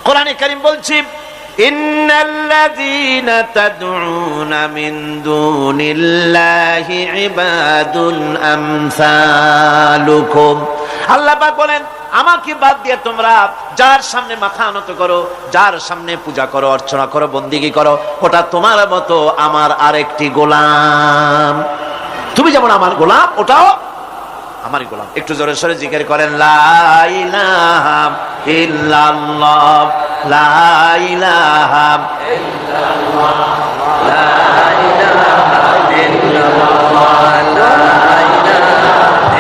কোরআনে কারীম বলছে, ইন্নাল্লাযীনা তাদউনা মিন দুনিল্লাহি ইবাদুন আমসালুকুম। আল্লাহ পাক বলেন, আমাকে বাদ দিয়ে তোমরা যার সামনে মাথা নত করো, যার সামনে পূজা করো, অর্চনা করো, বন্দেগী করো, ওটা তোমার মতো আমার আরেকটি গোলাম। তুমি যেমন আমার গোলাম, ওটাও আমারই গোলাম। একটু জোরে সোরে জিকির করেন, লা ইলাহা ইল্লাল্লাহ, লা ইলাহা ইল্লাল্লাহ, লা ইলাহা ইল্লাল্লাহ, লা ইলাহা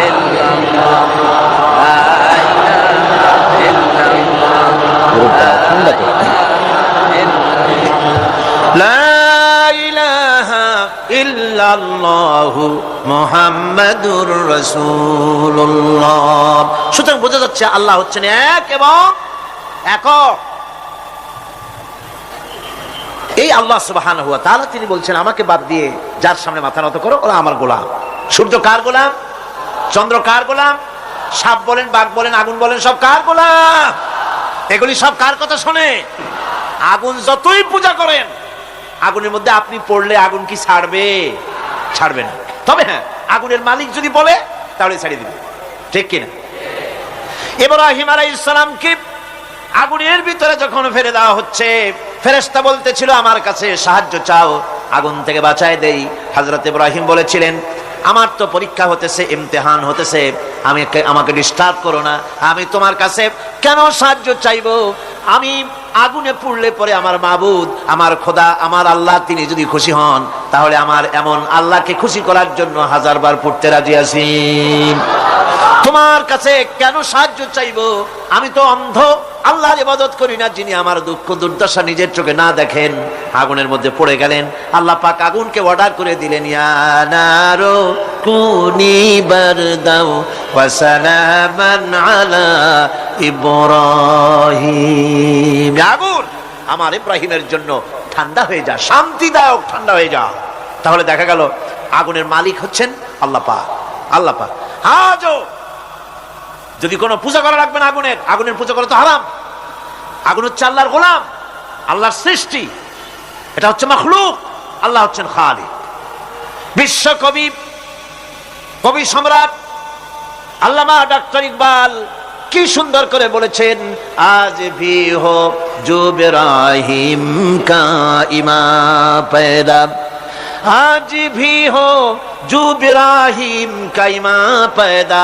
ইল্লাল্লাহ, লা ইলাহা ইল্লাল্লাহ, লা ইলাহা ইল্লাল্লাহু মুহাম্মাদুর রাসূলুল্লাহ। সুতরাং বোঝা যাচ্ছে আল্লাহ হচ্ছেন এক এবং একক। এই আল্লাহ সুবহানাহু ওয়া তাআলা তিনি বলছেন, আমাকে বাদ দিয়ে যার সামনে মাথা নত করো, ওরা আমার গোলাম। সূর্য কার গোলাম? চন্দ্র কার গোলাম? সাপ বলেন, বাঘ বলেন, আগুন বলেন, সব কার গোলাম? এগুলি সব কার কথা শোনে? আগুন যতই পূজা করেন, আগুনের মধ্যে আপনি পড়লে আগুন কি ছাড়বে? ছাড়বে না। তবে হ্যাঁ, আগুনের মালিক যদি বলে তাহলে ছাড়িয়ে দিবে, ঠিক কিনা? ইব্রাহিম আলাইহিস সালামকে আগুনের ভিতরে যখন ফেলে দেওয়া হচ্ছে, ফেরেশতা বলতেছিল, আমার কাছে সাহায্য চাও, আগুন থেকে বাঁচায় দেই। হযরত ইব্রাহিম বলেছিলেন, আমার তো পরীক্ষা হতেছে, ইমতিহান হতেছে, আমাকে ডিস্টার্ব করো না, আমি তোমার কাছে কেন সাহায্য চাইবো? আমি আগুনে পুড়লে পরে আমার মাবুদ, আমার খোদা, আমার আল্লাহ তিনি যদি খুশি হন, তাহলে আমার এমন আল্লাহকে খুশি করার জন্য 1000 বার পড়তে রাজি আছি। তোমার কাছে কেন সাহায্য চাইবো? আমি তো অন্ধ, আল্লাহর ইবাদত করি না, যিনি আমার দুঃখ দুর্দশা নিজের চোখে না দেখেন। আগুনের মধ্যে পড়ে গেলেন। আল্লাহ পাক আগুনকে অর্ডার করে দিলেন, ইয়া নারু কুনি বারদাও ওয়া সালামান আলা ইব্রাহিম। আগুন, আমার ইব্রাহিমের জন্য ঠান্ডা হয়ে যা, শান্তিদায়ক ঠান্ডা হয়ে যা। তাহলে দেখা গেল আগুনের মালিক হচ্ছেন আল্লাহ পাক। আল্লাহ পাক আজও যদি কোনো পূজা করা লাগবে না, আগুনের পূজা করা তো হারাম। আগুন হচ্ছে আল্লাহর গোলাম, আল্লাহর সৃষ্টি, এটা হচ্ছে মাখলুক, আল্লাহ হচ্ছেন খালিক। বিশ্বকবি, কবি সম্রাট আল্লামা ডক্টর ইকবাল কি সুন্দর করে বলেছেন, আজ ভি হো জো ইব্রাহিম কা ইমা पैदा, आज भी हो जो इब्राहिम का ईमान पैदा,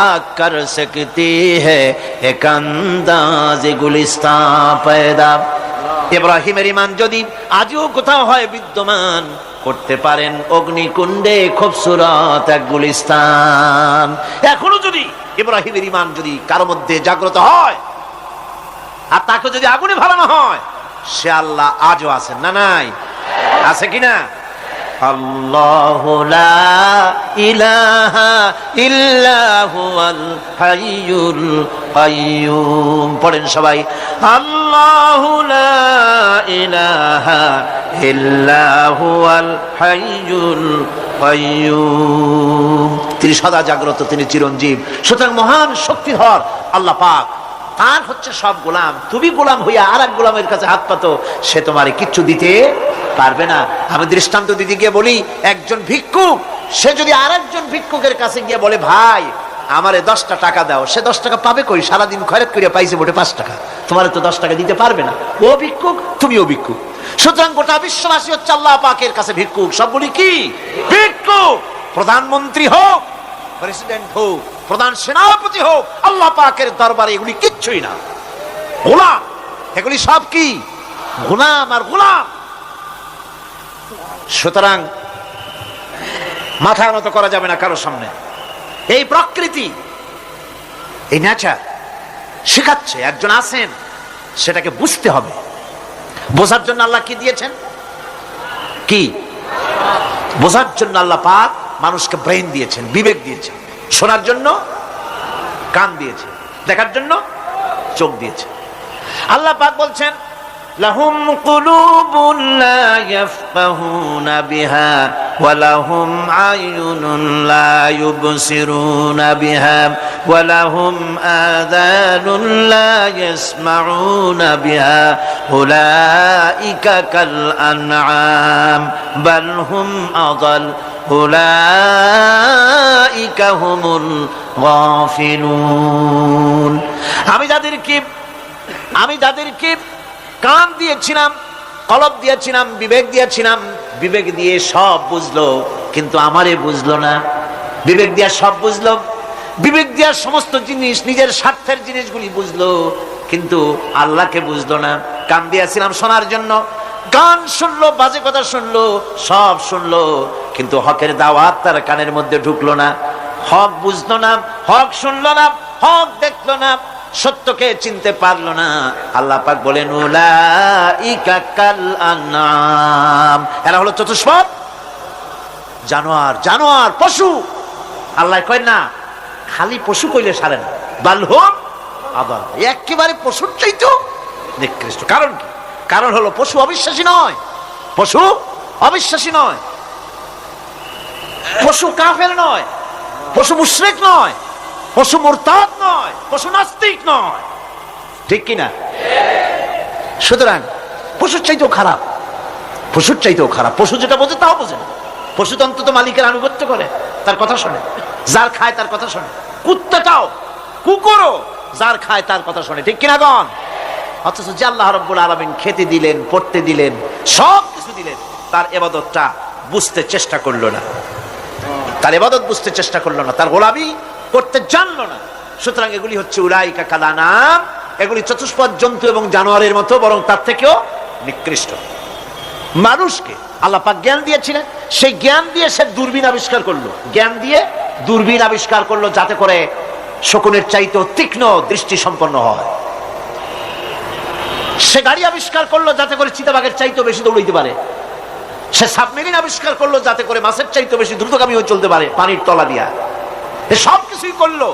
आग कर सकती है एक अंदाज गुलिस्तान पैदा। ইব্রাহিমের ঈমান যদি আজও কোথাও হয় বিদ্যমান, করতে পারেন অগ্নিকুণ্ডে খুবসুরত এক গুলিস্তান। এখনো যদি ইব্রাহিমের ঈমান যদি কারো মধ্যে জাগ্রত হয়, আর তাকে যদি আগুনে ভালানো হয়, সে আল্লাহ আজও আছেন না? নাই? আছে কিনা? আল্লাহু লা ইলাহা ইল্লা হুয়াল হাইয়ুল কাইয়্যুম। পড়েন সবাই, আল্লাহু লা ইলাহা ইল্লা হুয়াল হাইয়ুল কাইয়্যুম। তিনি সদা জাগ্রত, তিনি চিরঞ্জীব। সুতরাং মহান শক্তিধর আল্লাহ পাক, তার হচ্ছে সব গোলাম। তুমি গোলাম হইয়া আর এক গোলামের কাছে হাত পাতো, সে তোমারে কিচ্ছু দিতে পারবে না। আমি দৃষ্টান্ত দিতে গিয়ে বলি, একজন ভিক্ষুক, সে যদি আর একজন ভিক্ষুকের কাছে গিয়ে বলে, ভাই আমারে 10টা টাকা দাও, সে 10 টাকা পাবে কই? সারাদিন খয়রাত করে পাইছে মোটে 5 টাকা, তোমার তো 10 টাকা দিতে পারবে না। ও ভিক্ষুক, তুমিও ভিক্ষুক। সুতরাং গোটা বিশ্ববাসী হচ্ছে আল্লাহ পাকের কাছে ভিক্ষুক। সবগুলি কি ভিক্ষুক? প্রধানমন্ত্রী হোক, প্রেসিডেন্ট হোক, প্রধান সেনাপতি হোক, আল্লাহ পাকের দরবারে এগুলি কিচ্ছুই না, গোলাম। এগুলি সব কি? গোলাম আর গোলাম। সুতরাং মাথা নত করা যাবে না কারোর সামনে। এই প্রকৃতি, এই নেচার শেখাচ্ছে, একজন আছেন, সেটাকে বুঝতে হবে। বোঝার জন্য আল্লাহ কি দিয়েছেন? কি বোঝার জন্য আল্লাহ পাক মানুষকে ব্রেন দিয়েছেন, বিবেক দিয়েছেন। শোনার জন্য কান দিয়েছে, দেখার জন্য চোখ দিয়েছে। আল্লাহ পাক বলছেন, লাহুম কুলুবুন লা ইয়াফকাহুনা বিহা ওয়ালাহুম আয়ুনুন লা ইউবসিরুনা বিহা ওয়ালাহুম আযানুন লা ইয়াসমাউনা বিহা উলাইকা কাল আনআম বাল হুম আযাল উলাইকা হুমুল গাফিলুন। আমি যাদেরকে কান দিয়েছিলাম, কলব দিয়েছিলাম, বিবেক দিয়েছিলাম, বিবেক দিয়ে সব বুঝলো, কিন্তু আমারে বুঝলো না। বিবেক দিয়া সব বুঝলো, বিবেক দিয়া সমস্ত জিনিস, নিজের স্বার্থের জিনিসগুলি বুঝলো, কিন্তু আল্লাহকে বুঝলো না। কান দিয়েছিলাম শোনার জন্য, গান শুনলো, বাজে কথা শুনলো, সব শুনলো, কিন্তু হকের দাওয়াত তার কানের মধ্যে ঢুকলো না। হক বুঝলো না, হক শুনলো না, হক দেখলো না, সত্যকে চিনতে পারলো না। আল্লাহ পাক বলেন উলাইকা কাল আনআম, এরা হলো চতুষ্পদ জানোয়ার, জানোয়ার পশু। আল্লাহ কয় না খালি পশু কইলে সারে না, বালহুম আদাল, একেবারে পশুর চাইতেও নিকৃষ্ট। কারণ কি? কারণ হলো পশু অবিশ্বাসী নয়, পশু অবিশ্বাসী নয়, পশু কাফের নয়, পশু মুশরিক নয়, পশু মুরতাদ নয়, পশু নাস্তিক নয়, ঠিক কিনা? সুতরাং পশুর চাইতেও খারাপ, পশুর চাইতেও খারাপ। পশু যেটা বোঝে তাও বোঝে না। পশু তো অন্তত মালিকের আনুগত্য করে, তার কথা শোনে, যার খায় তার কথা শোনে। কুত্তাটাও, কুকুরও যার খায় তার কথা শোনে, ঠিক কিনা গণ? অথচ যে আল্লাহ রাব্বুল আলামিন খেতে দিলেন, পড়তে দিলেন, সব কিছু দিলেন, তার ইবাদতটা বুঝতে চেষ্টা করলো না, তার ইবাদত বুঝতে চেষ্টা করলো না, তার গোলামি করতে জানলো না। সুতরাং এগুলি হচ্ছে উলাইকা কাল আনআম, এগুলি চতুষ্পদ জন্তু এবং জানোয়ারের মতো, বরং তার থেকেও নিকৃষ্ট। মানুষকে আল্লাহ পাক জ্ঞান দিয়েছিলেন, সেই জ্ঞান দিয়ে সে দূরবীন আবিষ্কার করলো, জ্ঞান দিয়ে দূরবীন আবিষ্কার করলো, যাতে করে শকুনের চাইতেও তীক্ষ্ণ দৃষ্টি সম্পন্ন হয়। সে গাড়ি আবিষ্কার করলো যাতে করে চিতাবাঘের চাইতেও বেশি দৌড়াইতে পারে। সে সাবমেরিন আবিষ্কার করলো যাতে করে মাছের চাইতেও বেশি দ্রুতগামী হয়ে চলতে পারে পানির তলা দিয়া। সব কিছুই করলো,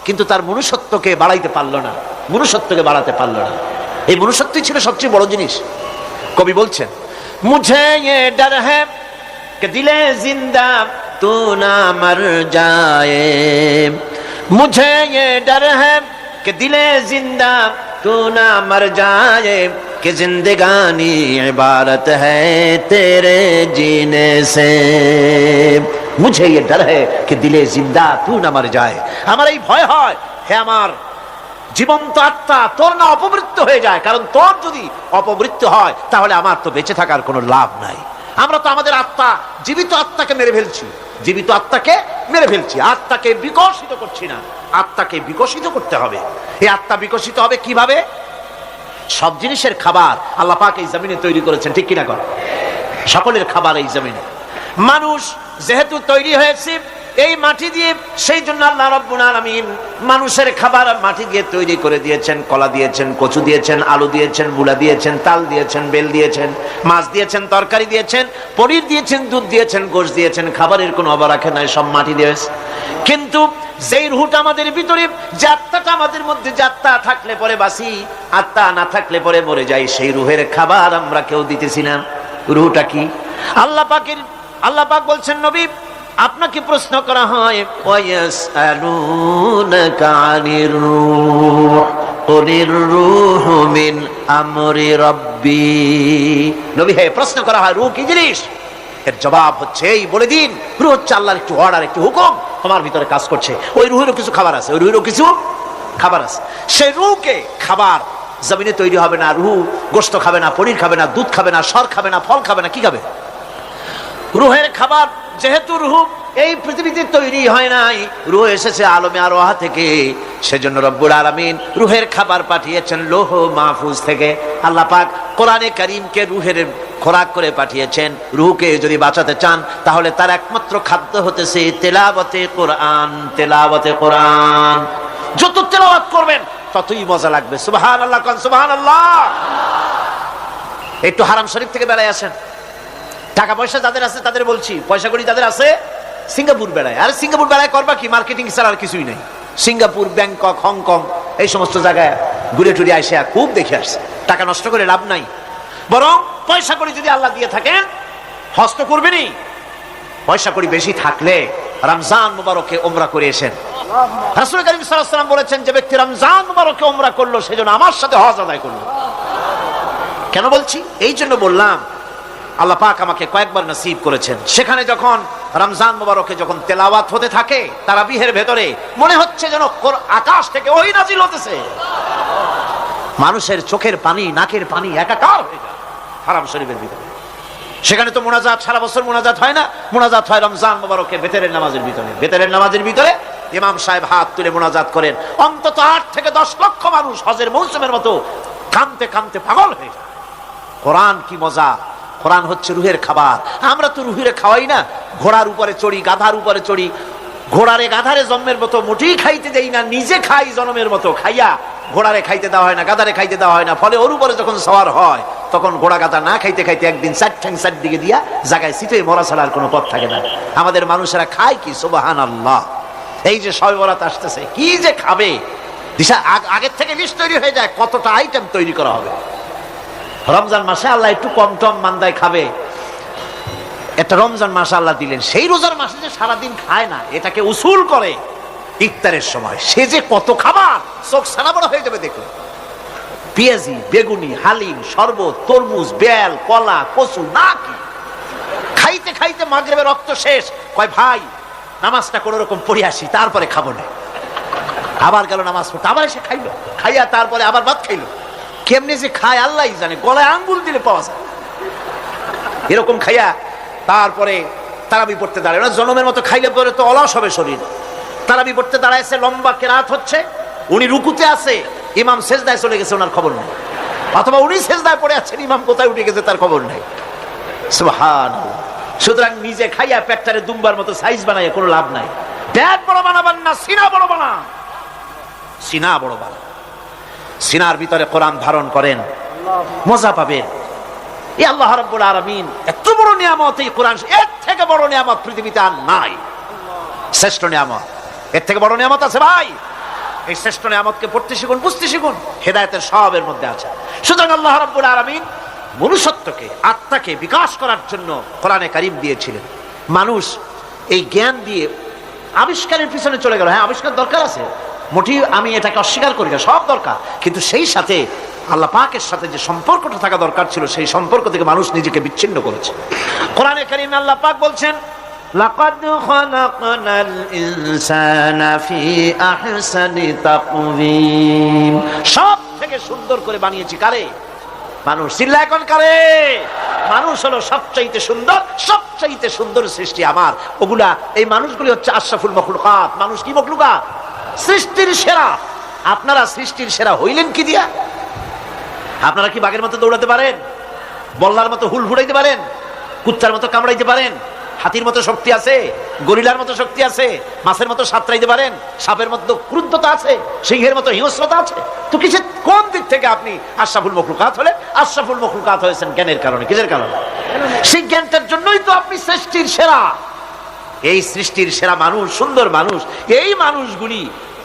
কিন্তু তার মনুষ্যত্বকে বাড়াইতে পারলো না, মনুষ্যত্বকে বাড়াতে পারলো না। এই মনুষ্যত্বই ছিল সবচেয়ে বড় জিনিস। কবি বলছেন, মুঝে ये डर है कि दिले जिंदा तू ना मर जाए, मुझे ये डर है कि दिले जिंदा तू ना मर जाए, कि जिंदगानी इबारत है तेरे जीने से, मुझे ये डर है कि दिले जिंदा तू ना मर जाए। আমার এই ভয় হয়, হে আমার জীবন্ত আত্মা, তোর না অপমৃত্যু হয়ে যায়। কারণ তোর যদি অপমৃত্যু হয় তাহলে আমার তো বেঁচে থাকার কোনো লাভ নাই। আমরা তো আমাদের আত্মা, জীবিত আত্মাকে মেরে ফেলছি, জীবিত আত্মাকে মেরে ফেলছি, আত্মাকে বিকশিত করছি না। আত্মাকে বিকশিত করতে হবে। এই আত্মা বিকশিত হবে কিভাবে? সব জিনিসের খাবার আল্লাহ পাক এই জমিনে তৈরি করেছেন, ঠিক কিনা কর? সকলের খাবার এই জমিনে। মানুষ যেহেতু তৈরি হয়েছে এই মাটি দিয়ে, সেই জন্য আল্লাহ রাব্বুল আলামিন মানুষের খাবার মাটি দিয়ে তৈরি করে দিয়েছেন। কলা দিয়েছেন, কচু দিয়েছেন, আলু দিয়েছেন, মূলা দিয়েছেন, তাল দিয়েছেন, বেল দিয়েছেন, মাছ দিয়েছেন, তরকারি দিয়েছেন, পনির দিয়েছেন, দুধ দিয়েছেন, গোশত দিয়েছেন। খাবারের কোনো অভাব রাখে নাই, সব মাটি দিয়েছে। কিন্তু যেই রুহটা আমাদের ভিতরে, যে আত্মাটা আমাদের মধ্যে, যে আত্মা থাকলে পরে বাঁচি, আত্মা না থাকলে পরে মরে যাই, সেই রুহের খাবার আমরা কেউ দিতেছি না। রুহটা কি? আল্লাহ পাক বলছেন, নবী আপনাকে প্রশ্ন করা হয়, ওয়ায়াসআলুনাকা আনির রূহ কুলির রূহু মিন আমরি রাব্বি। নবী হে, প্রশ্ন করা হয় রূহ কি জিনিস? এর জবাব হচ্ছে এই, বলে দিন রূহ হচ্ছে আল্লাহর একটু অর্ডার, একটু হুকুম তোমার ভিতরে কাজ করছে। ওই রূহেরও কিছু খাবার আছে, ওই রূহেরও কিছু খাবার আছে। সেই রূহকে খাবার জমিনে তৈরি হবে না। রূহ গোশত খাবে না, পনির খাবে না, দুধ খাবে না, সর খাবে না, ফল খাবে না, কি খাবে? রূহের খাবার। যেহেতু রূহ এই পৃথিবীতে তৈরি হয় নাই, রূহ এসেছে আলমে আরওয়াহ থেকে, সেজন্য রব্বুল আলামিন রূহের খাবার পাঠিয়েছেন লৌহ মাহফুজ থেকে। আল্লাহ পাক কোরআনে কারীমকে রূহের খোরাক করে পাঠিয়েছেন। রূহকে যদি বাঁচাতে চান তাহলে তার একমাত্র খাদ্য হতেছে তেলাওয়াতে কোরআন, তেলাওয়াতে কোরআন। যত তেলাওয়াত করবেন ততই মজা লাগবে। সুবহানাল্লাহ, কোন সুবহানাল্লাহ। একটু হারাম শরীফ থেকে বেড়ায় আসেন। টাকা পয়সা যাদের আছে তাদের বলছি, পয়সা করি যাদের আছে, সিঙ্গাপুর বেড়ায়। আর সিঙ্গাপুর বেড়ায় করবা কি? মার্কেটিং ছাড়া আর কিছুই নেই। সিঙ্গাপুর, ব্যাংকক, হংকং, এই সমস্ত জায়গায় ঘুরে টুরে আসে খুব দেখে আসছে। টাকা নষ্ট করে লাভ নাই, বরং পয়সা করে যদি আল্লাহ দিয়ে থাকেন হজ তো করবেনই, পয়সা কড়ি বেশি থাকলে রমজান মুবারকে উমরা করে এসেন। রাসূল করিম সাল্লাল্লাহু আলাইহি ওয়াসাল্লাম বলেছেন, যে ব্যক্তি রমজান মুবারকে উমরা করলো সেজন্য আমার সাথে হজ আদায় করলো। কেন বলছি? এই জন্য বললাম, আল্লাহ পাক আমাকে কয়েকবার নসিব করেছেন। সেখানে যখন রমজান মুবারকে যখন তেলাওয়াত হতে থাকে তারাবিহের ভেতরে, মনে হচ্ছে যেন আকাশ থেকে ওহী নাজিল হতেছে। মানুষের চোখের পানি, নাকের পানি একাকার হয়ে যায় হারাম শরীফের ভিতরে। সেখানে তো মুনাজাত সারা বছর মুনাজাত হয় না, মুনাজাত হয় রমজান মুবারকে বেতেরের নামাজের ভিতরে। বেতেরের নামাজের ভিতরে ইমাম সাহেব হাত তুলে মুনাজাত করেন, অন্তত 8 থেকে 10 লক্ষ মানুষ হজের মৌসুমের মতো কাঁদতে কাঁদতে পাগল হয়ে যায়। কোরআন কি মজা! কোরআন হচ্ছে রুহের খাবার। আমরা তো রুহের খাওয়াই না, ঘোড়ার উপরে চড়ি, গাধার উপরে চড়ি, ঘোড়ারে গাধারে জন্মের মতো মুঠি খাইতে দেই না, নিজে খাই জন্মের মতো, খাইয়া ঘোড়ারে খাইতে দেওয়া হয় না, গাধারে খাইতে দেওয়া হয় না। ফলে ওর উপরে যখন সওয়ার হয় তখন ঘোড়া গাধা না খাইতে খাইতে একদিন 4 ঠ্যাং 4 দিকে দিয়া জায়গায় সিটে মরা ছাড়ার কোনো পথ থাকে না। আমাদের মানুষেরা খায় কি? সুবহানাল্লাহ। এই যে শবে বরাত আসতেছে, কি যে খাবে! দিশা আগের থেকে লিস্ট তৈরি হয়ে যায় কতটা আইটেম তৈরি করা হবে। রমজান মাসে আল্লাহ একটু কম টম মান্দায় খাবে, একটা রমজান মাস আল্লাহ দিলেন। সেই রোজার মাসে যে সারাদিন খায় না, এটাকে উসুল করে ইফতারের সময় সে যে কত খাবার, চোখ সারা বড় হয়ে যাবে দেখলে। পেঁয়াজি, বেগুনি, হালিম, শরবত, তরমুজ, বেল, কলা, কচু, না কি খাইতে খাইতে মাগরিবের রক্ত শেষ। কয় ভাই নামাজটা কোন রকম পড়ে আসি, তারপরে খাবো না। আবার গেল নামাজ পড়তে, আবার এসে খাইলো, খাইয়া তারপরে আবার ভাত খাইলো। কেমনে যে খায় আল্লাহ জানে, গলায় আঙ্গুল দিলে পাওয়া যায় এরকম খাইয়া। তারপরে তারাবি পড়তে দাঁড়ায় না, জনমের মতো খাইলে পরে তো অলস হবে শরীর। তারাবি পড়তে দাঁড়াইছে, লম্বা কেরাত হচ্ছে, উনি রুকুতে আছে, ইমাম সেজদায় চলে গেছে, ওনার খবর নেই। অথবা উনি সেজদায় পড়ে আছেন, ইমাম কোথায় উঠে গেছে তার খবর নেই। সুবহানাল্লাহ। সুতরাং নিজে খাইয়া পেটটারে দুম্বার মতো সাইজ বানাইয়া কোনো লাভ নাই। পেট বড় বানাবেন না, সিনা বড় বানান। সিনা বড় বানান, সিনার ভিতরে কোরআন ধারণ করেন, মজা পাবেন। এই আল্লাহ রাব্বুল আলামিন এত বড় নিয়ামত, এই কোরআন, এর থেকে বড় নিয়ামত পৃথিবীতে আর নাই। শ্রেষ্ঠ নিয়ামত, এর থেকে বড় নিয়ামত আছে ভাই? এই শ্রেষ্ঠ নিয়ামতকে পড়তে শিখুন, বুঝতে শিখুন, হেদায়েতের সবের মধ্যে আছে। সুতরাং আল্লাহ রাব্বুল আলামিন মনুষ্যত্বকে, আত্মাকে বিকাশ করার জন্য কোরআনে কারীম দিয়েছিলেন। মানুষ এই জ্ঞান দিয়ে আবিষ্কারের পিছনে চলে গেল। হ্যাঁ, আবিষ্কার দরকার আছে, মোটেই আমি এটাকে অস্বীকার করি না, সব দরকার। কিন্তু সেই সাথে আল্লাহ পাকের সাথে যে সম্পর্কটা থাকা দরকার ছিল, সেই সম্পর্ক থেকে মানুষ নিজেকে বিচ্ছিন্ন করেছে। কোরআনে কারীমে আল্লাহ পাক বলছেন, লাকাদ খালাকনাল ইনসানা ফি আহসানি তাকওয়িম। সব থেকে সুন্দর করে বানিয়েছি কারে? মানুষ। চিল্লা এখন কারে? মানুষ হলো সবচাইতে সুন্দর, সবচাইতে সুন্দর সৃষ্টি আমার। ওগুলা, এই মানুষগুলি হচ্ছে আশরাফুল মাখলুকাত। মানুষ কি মাখলুকাত? সৃষ্টির সেরা। আপনারা সৃষ্টির সেরা হইলেন কি দিয়া? আপনারা কি বাঘের মতো দৌড়াতে পারেন? বল্লার মতো হুল ফুটাইতে পারেন? কুত্তার মতো কামড়াইতে পারেন? হাতির মতো শক্তি আছে? গরিলার মতো শক্তি আছে? মাছের মতো সাঁতরাইতে পারেন? সাপের মতো ক্রুদ্ধতা আছে? সিংহের মতো হিংস্রতা আছে? তো কিসের, কোন দিক থেকে আপনি আশরাফুল মাখলুকাত হলে? আশরাফুল মাখলুকাত হয়েছেন জ্ঞানের কারণে। কিসের কারণে? সেই জ্ঞানটার জন্যই তো আপনি সৃষ্টির সেরা। এই সৃষ্টির সেরা মানুষ, সুন্দর মানুষ, এই মানুষগুলি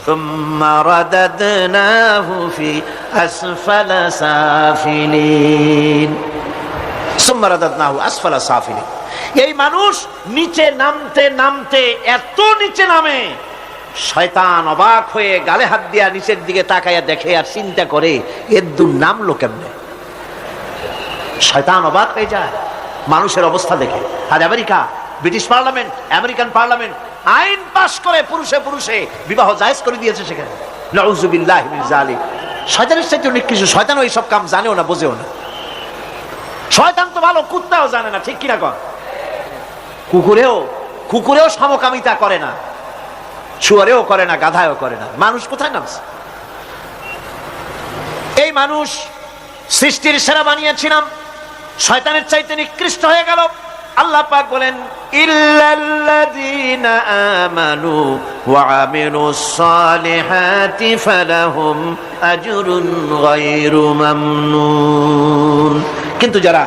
সুম্মা রাদাদনাহু ফি আসফালা সাফিলিন। সুম্মা রাদাদনাহু আসফালা সাফিলিন। এই মানুষ নিচে নামতে নামতে এত নিচে নামে, শয়তান অবাক হয়ে গালে হাত দিয়া নিচের দিকে তাকাইয়া দেখে আর চিন্তা করে, এর দূর নামলো কেমনে? শয়তান অবাক হয়ে যায় মানুষের অবস্থা দেখে। আজ America, British parliament, American parliament আইন পাস করে পুরুষে পুরুষে বিবাহ জায়েজ করে দিয়েছে সেখানে। নাউযুবিল্লাহি মিন যালিক। শয়তানের চাইতে অনেক কিছু। শয়তান ওই সব কাম জানেও না, বোঝেও না। শয়তান তো ভালো, কুত্তাও জানে না, ঠিক কিনা কর? কুকুরেও সমকামিতা করে না, শুয়ারেও করে না, গাধায়ও করে না। মানুষ কোথায় নামছে? এই মানুষ সৃষ্টির সেরা বানিয়েছিলাম, শয়তানের চাইতে নিকৃষ্ট হয়ে গেল। আল্লাহ পাক বলেন, ইল্লাল্লাযীনা আমানু ওয়া আমিলুস সালিহাতি ফালাহুম আজরুন গায়রু মামনুন। কিন্তু যারা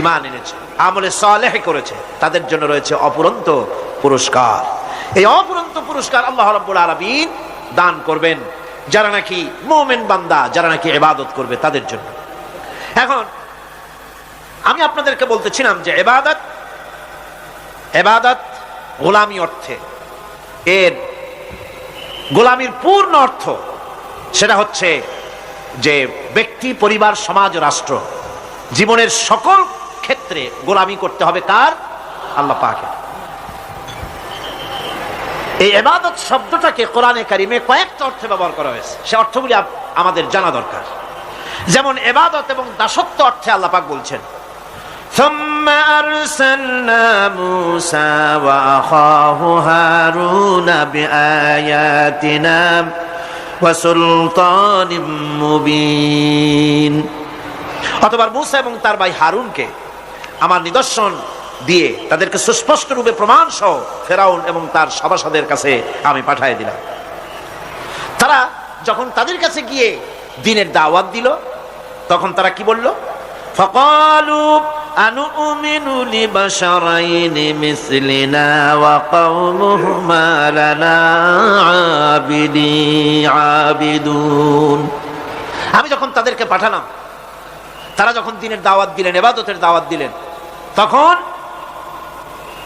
ঈমান এনেছে, আমলে সালেহ করেছে, তাদের জন্য রয়েছে অপুরন্ত পুরস্কার। এই অপুরন্ত পুরস্কার আল্লাহ রাব্বুল আলামিন দান করবেন যারা নাকি মুমিন বান্দা, যারা নাকি ইবাদত করবে তাদের জন্য। এখন আমি আপনাদেরকে বলতেছিলাম যে ইবাদত গোলামি অর্থে, এর গোলামির পূর্ণ অর্থ সেটা হচ্ছে যে ব্যক্তি, পরিবার, সমাজ, রাষ্ট্র, জীবনের সকল ক্ষেত্রে গোলামি করতে হবে কার? আল্লাহ পাকের। এই ইবাদত শব্দটাকে কোরআনে কারিমে কয়েকটা অর্থে ব্যবহার করা হয়েছে, সে অর্থগুলি আমাদের জানা দরকার। যেমন ইবাদত এবং দাসত্ব অর্থে আল্লাহ পাক বলছেন, ثم أرسلنا موسى وأخاه هارون بآياتنا وسلطان مبين। অতঃপর মুসা এবং তার ভাই হারুনকে আমার নিদর্শন দিয়ে তাদেরকে সুস্পষ্ট রূপে প্রমাণ সহ ফেরাউন এবং তার সভাসদের কাছে আমি পাঠিয়ে দিলাম। তারা যখন তাদের কাছে গিয়ে দ্বীনের দাওয়াত দিল, তখন তারা কি বলল? ফাকালু আনুমিনু লিবাশারাইনি মিসলিনা ওয়া কওমুহুমা লানা আবিদুন। আমি যখন তাদেরকে পাঠালাম, তারা যখন দ্বীনের দাওয়াত দিলেন, ইবাদতের দাওয়াত দিলেন, তখন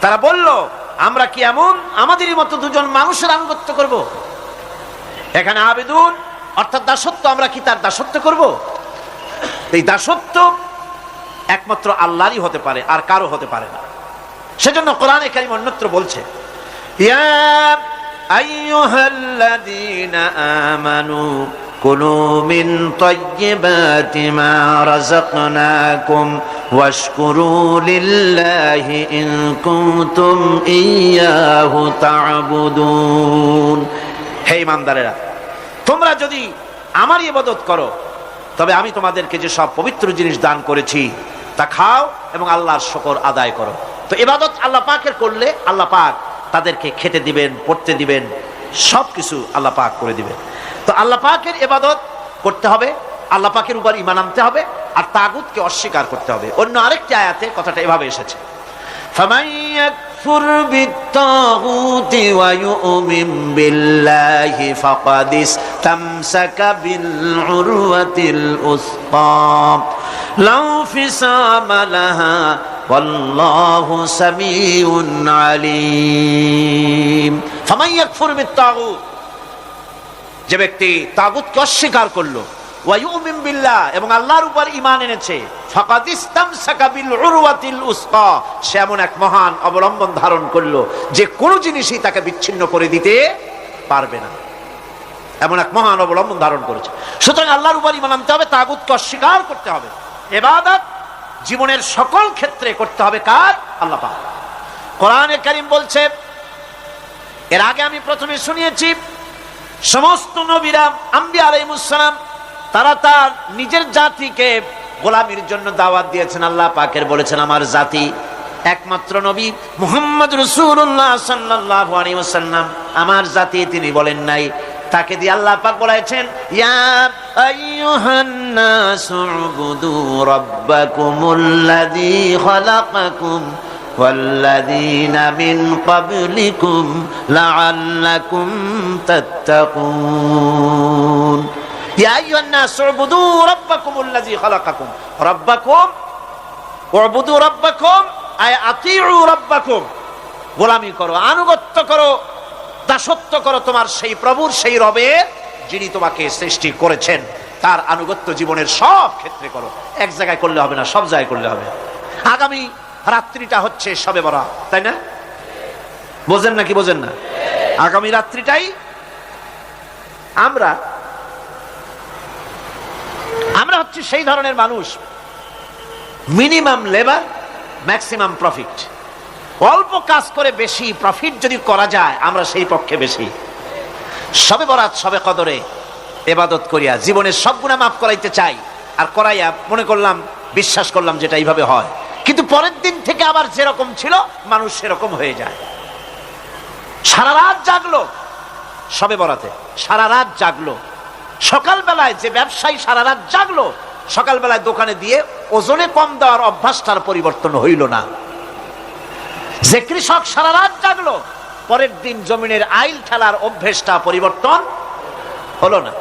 তারা বলল, আমরা কি এমন আমাদেরই মতো দুজন মানুষের আনুগত্য করব? এখানে আবিদুন অর্থাৎ দাসত্ব, আমরা কি তার দাসত্ব করব? এই দাসত্ব একমাত্র আল্লাহরই হতে পারে, আর কারো হতে পারে না। সেজন্য কোরআনে কারীম অন্যত্র বলছে, ইয়া আইয়ুহাল্লাযীনা আমানু কুলু মিন তাইয়্যিবাতি মা রাযাকনাকুম ওয়াশকুরু লিল্লাহি ইন কুনতুম ইয়্যাহু তা'বুদুন। হে ঈমানদারেরা, তোমরা যদি আমার ইবাদত করো, তবে আমি তোমাদেরকে যে সব পবিত্র জিনিস দান করেছি তা খাও এবং আল্লাহর শুকর আদায় করো। তো ইবাদত আল্লাহ পাকের করলে আল্লাহ পাক তাদেরকে খেতে দিবেন, পড়তে দিবেন, সবকিছু আল্লাহ পাক করে দিবেন। তো আল্লাহ পাকের ইবাদত করতে হবে, আল্লাহ পাকের উপর ঈমান আনতে হবে, আর তাগুতকে অস্বীকার করতে হবে। অন্য আরেকটি আয়াতে কথাটা এভাবে এসেছে, ফামান ইয়াকফুর বিত্তাগুতি ওয়া ইউমিন বিল্লাহি ফাকাদ ইসতামসাকা বিল উরওয়াতিল উসকা লাউ ফিসামা লাহা ওয়াল্লাহু সামিউন আলীম। ফামান ইয়াকফুর বিত্তাগুত, যে ব্যক্তি তাগুতকে অস্বীকার করলো, ওয়া ইউমিন বিল্লাহ এবং আল্লাহর উপর ঈমান এনেছে, ফাকাদ ইসতামসাকা বিল উরওয়াতিল উসকা, সে এমন এক মহান অবলম্বন ধারণ করলো যে কোনো জিনিসই তাকে বিচ্ছিন্ন করে দিতে পারবে না। এমন এক মহান অবলম্বন ধারণ করেছে। সুতরাং আল্লাহর উপর ঈমান আনতে হবে, তাগুতকে অস্বীকার করতে হবে। ইবাদত জীবনের সকল ক্ষেত্রে করতে হবে কার? আল্লাহ পাক। কোরআনে কারীম বলছে, এর আগে আমি প্রথমে শুনিয়েছি, সমস্ত নবীরা, আম্বিয়া আলাইহিস সালাম, তারা তার নিজের জাতিকে গোলামির জন্য দাওয়াত দিয়েছেন। আল্লাহ পাকের বলেছেন, আমার জাতি, একমাত্র নবী মুহাম্মদ রাসূলুল্লাহ সাল্লাল্লাহু আলাইহি ওয়াসাল্লাম আমার জাতি তিনি বলেন নাই। তাকে দিয়ে আল্লাহ পাক বলেছেন, ইয়া আইয়ুহান নাসু উবুদু রাব্বাকুমুল্লাযী খালাকাকুম ওয়াল্লাযীনা মিন ক্বাবলিকুম লাআল্লাকুম তাত্তাকুন। ইয়া আইয়ুহান নাসু উবুদু রাব্বাকুমুল্লাযী খালাকাকুম, রাব্বাকুম উবুদু রাব্বাকুম আয় আতিউ রাব্বাকুম, গোলামি করো, আনুগত্য করো, দাসত্ব করো তোমার সেই প্রভুর, সেই রবের, যিনি তোমাকে সৃষ্টি করেছেন। তার আনুগত্য জীবনের সব ক্ষেত্রে করো। এক জায়গায় করলে হবে না, সব জায়গায় করলে হবে। আগামী রাত্রিটা হচ্ছে শবে বরাত, তাই না? বোঝেন নাকি বোঝেন না? আগামী রাত্রিটাই আমরা হচ্ছে সেই ধরনের মানুষ, মিনিমাম লেবার ম্যাক্সিমাম প্রফিট। অল্প কাজ করে বেশি প্রফিট যদি করা যায়, আমরা সেই পক্ষে বেশি। শবে বরাত, শবে কদরে ইবাদত করিয়া জীবনের সব গুনাহ মাফ করাইতে চাই, আর করাইয়া মনে করলাম, বিশ্বাস করলাম যেটা এইভাবে হয়, কিন্তু পরের দিন থেকে আবার যেরকম ছিল মানুষ সেরকম হয়ে যায়। সারা রাত জাগলো শবে বরাতে, সারা রাত জাগলো। সকালবেলায় যে ব্যবসায়ী সারা রাত জাগলো, সকালবেলায় দোকানে দিয়ে ওজনে কম দেওয়ার অভ্যাসটার পরিবর্তন হইল না। যে কৃষক সারা রাত জাগলো, পরের দিন জমিনের আইল ঠেলার অভ্যেসটা পরিবর্তন হলো না।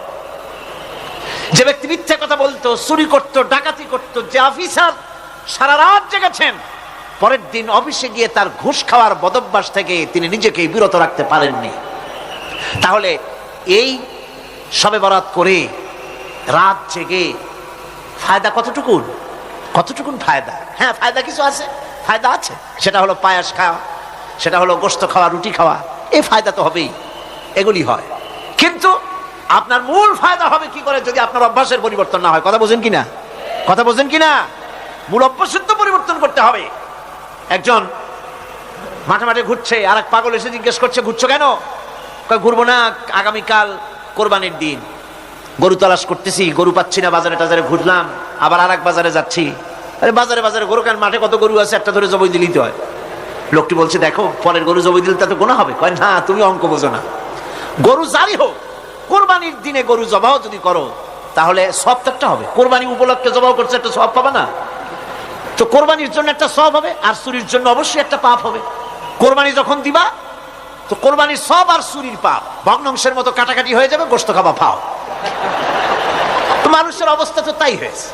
যে ব্যক্তি মিথ্যা কথা বলতো, চুরি করতো, ডাকাতি করতো, যে অফিসার সারা রাত জেগেছেন, পরের দিন অফিসে গিয়ে তার ঘুষ খাওয়ার বদভ্যাস থেকে তিনি নিজেকে বিরত রাখতে পারেননি। তাহলে এই শবে বরাত করে রাত জেগে ফায়দা কতটুকুন ফায়দা? হ্যাঁ, ফায়দা কিছু আছে, ফায়দা আছে। সেটা হলো পায়াস খাওয়া, সেটা হলো গোশত খাওয়া, রুটি খাওয়া, এই ফায়দা তো হবেই, এগুলি হয়। কিন্তু আপনার মূল ফায়দা হবে কি করে যদি আপনার অভ্যাসের পরিবর্তন না হয়? কথা বোঝেন কিনা? মূল অভ্যাসের তো পরিবর্তন করতে হবে। একজন মাঠে মাঠে ঘুরছে, আর এক পাগল এসে জিজ্ঞেস করছে, ঘুরছো কেন? ঘুরবো না, আগামীকাল কোরবানির দিন, গরু তালাশ করতেছি, গরু পাচ্ছি না, বাজারে টাজারে ঘুরলাম, আবার আর এক বাজারে যাচ্ছি। আরে বাজারে গরু কেন? মাঠে কত গরু আছে, একটা ধরে জবাই দিলেই তো হয়। লোকটি বলছে, দেখো পরের গরু জবাই দিলে তো গোনা হবে। কয় না, তুমি অঙ্ক বোঝো না। গরু জারি হোক, কোরবানির দিনে গরু জবাও যদি করো তাহলে সব একটা হবে। কোরবানি উপলক্ষে জবাও করছে, একটা সব পাবে না? তো কোরবানির জন্য একটা সব হবে, আর চুরির জন্য অবশ্যই একটা পাপ হবে। কোরবানি যখন দিবা তো কোরবানির সব আর চুরির পাপ ভগ্নাংশের মতো কাটাকাটি হয়ে যাবে, গোশত খাবা পাও। তো মানুষের অবস্থা তো তাই হয়েছে।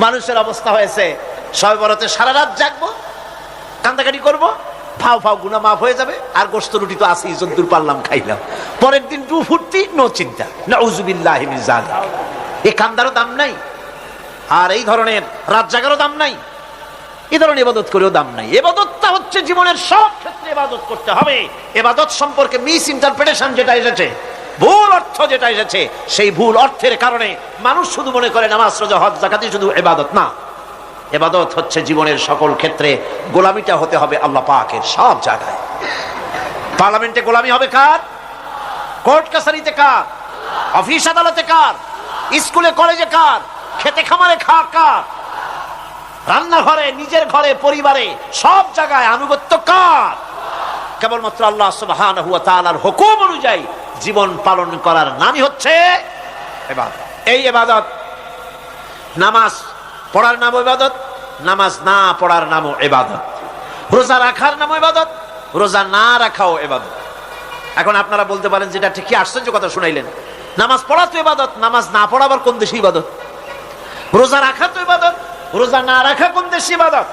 মানুষের অবস্থা হয়েছে শবে বরাতে সারা রাত জাগবো, কান্দাকাটি করবো, ফাও গুনাহ মাফ হয়ে যাবে, আর গোশত রুটি তো আছেই, যদ্দূর পারলাম খাইলাম। পরের দিন টু ফুর্তি, নো চিন্তা। নাউযুবিল্লাহি মিন যালিক। এই কান্দারও দাম নাই, আর এই ধরনের রাত জাগারও দাম নাই, এই ধরনের ইবাদত করেও দাম নাই। ইবাদতটা হচ্ছে জীবনের সব ক্ষেত্রে ইবাদত করতে হবে। ইবাদত সম্পর্কে মিস ইন্টারপ্রিটেশন যেটা এসেছে, ভুল অর্থ যেটা এসেছে, সেই ভুল অর্থের কারণে মানুষ শুধু মনে করে নামাজ, রোজা, হজ, যাকাতই শুধু ইবাদত না। ইবাদত হচ্ছে জীবনের সকল ক্ষেত্রে গোলামিটা হতে হবে আল্লাহ পাকের সব জায়গায়। পার্লামেন্টে গোলামি হবে কার? কোর্ট কাছারিতে কার? অফিস আদালতে কার? স্কুলে কলেজে কার? খেতে খামারে কার? রান্নাঘরে, নিজের ঘরে, পরিবারে, সব জায়গায় আনুগত্য কার? কেবলমাত্র আল্লাহ সুবহানাহু ওয়া তাআলার হুকুম অনুযায়ী জীবন পালন করার নামই হচ্ছে ইবাদত। এই ইবাদত, নামাজ পড়ার নামও ইবাদত, নামাজ না পড়ার নামও ইবাদত। রোজা রাখার নামও ইবাদত, রোজা না রাখাও ইবাদত। এখন আপনারা বলতে পারেন, যেটা ঠিক কি আশ্চর্য কথা শুনাইলেন, নামাজ পড়া তো ইবাদত, নামাজ না পড়া আবার কোন দেশে ইবাদত? রোজা রাখা তো ইবাদত, রোজা না রাখা কোন দেশে ইবাদত?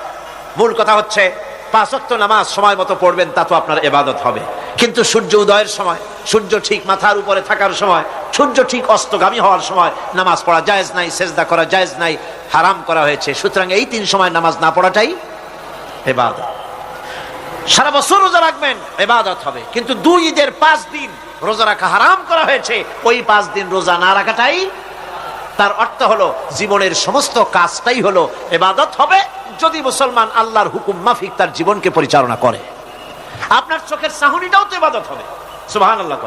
মূল কথা হচ্ছে 5 ওয়াক্ত নামাজ সময় মতো পড়বেন, তা তো আপনার ইবাদত হবে। কিন্তু সূর্য উদয়ের সময়, সূর্য ঠিক মাথার উপরে থাকার সময়, সূর্য ঠিক অস্তগামী হওয়ার সময় নামাজ পড়া জায়েজ নাই, সেজদা করা জায়েজ নাই, হারাম করা হয়েছে। সুতরাং এই 3 সময় নামাজ না পড়াটাই ইবাদত। সারা বছর রোজা রাখবেন, ইবাদত হবে। কিন্তু 2 ঈদের 5 দিন রোজা রাখা হারাম করা হয়েছে, ওই 5 দিন রোজা না রাখাটাই, তার অর্থ হলো জীবনের সমস্ত কাজটাই হলো ইবাদত হবে, যদি মুসলমান আল্লাহর হুকুম মাফিক তার জীবনকে পরিচালনা করে। আপনার চোখের চাহনিটাও তো ইবাদত হবে। সুবহানাল্লাহ।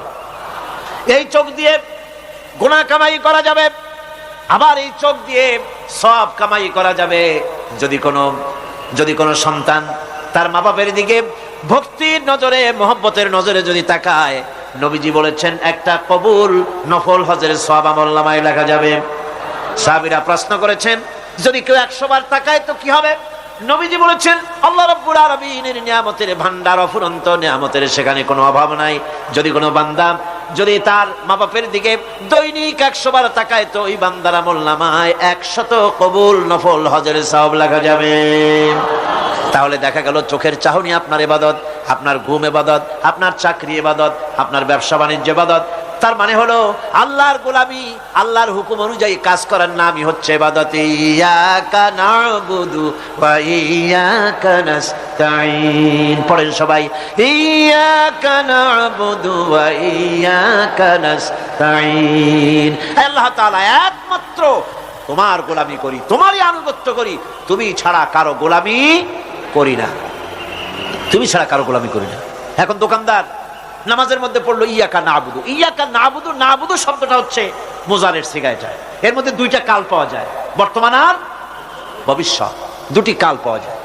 এই চোখ দিয়ে গুনাহ কামাই করা যাবে, আবার এই চোখ দিয়ে সওয়াব কামাই করা যাবে। যদি কোনো সন্তান তার মা বাবার দিকে ভক্তির নজরে, মহব্বতের নজরে যদি তাকায়, নবীজি বলেছেন একটা কবুল নফল হজের সওয়াব আমলনামায় লেখা যাবে। সাহাবীরা প্রশ্ন করেছেন, যদি কেউ 100 বার তাকায় তো কি হবে? নবীজি বলেছেন, আল্লাহ রাব্বুল আলামিনের নিয়ামতের ভান্ডার অফুরন্ত নিয়ামতের, সেখানে কোনো অভাব নাই। যদি কোনো বান্দা যদি তার মা বাপের দিকে দৈনিক 100 বার তাকায় তো ওই বান্দার আমলনামায় 100 কবুল নফল হজের সওয়াব লেখা যাবে। তাহলে দেখা গেল চোখের চাহনি আপনার ইবাদত, আপনার ঘুম ইবাদত, আপনার চাকরি ইবাদত, আপনার ব্যবসা বাণিজ্য ইবাদত। তার মানে হলো আল্লাহর গোলামি, আল্লাহর হুকুম অনুযায়ী কাজ করার নামই হচ্ছে ইবাদত। ইয়াকা না'বুদু ওয়া ইয়াকা নাস্তাঈন। পড়েন সবাই, ইয়াকা না'বুদু ওয়া ইয়াকা নাস্তাঈন। আল্লাহ তাআলা একমাত্র তোমার গোলামি করি, তোমারই আনুগত্য করি, তুমি ছাড়া কারো গোলামি করি না, তুমি ছাড়া কারো গোলামি করি না। এখন দোকানদার নামাজের মধ্যে পড়লো ইয়াকা না'বুদু। ইয়াকা না'বুদু, না'বুদু শব্দটা হচ্ছে মুজারের সিগায় যায়। এর মধ্যে 2টা কাল পাওয়া যায়, বর্তমান আর ভবিষ্যৎ, 2টি কাল পাওয়া যায়।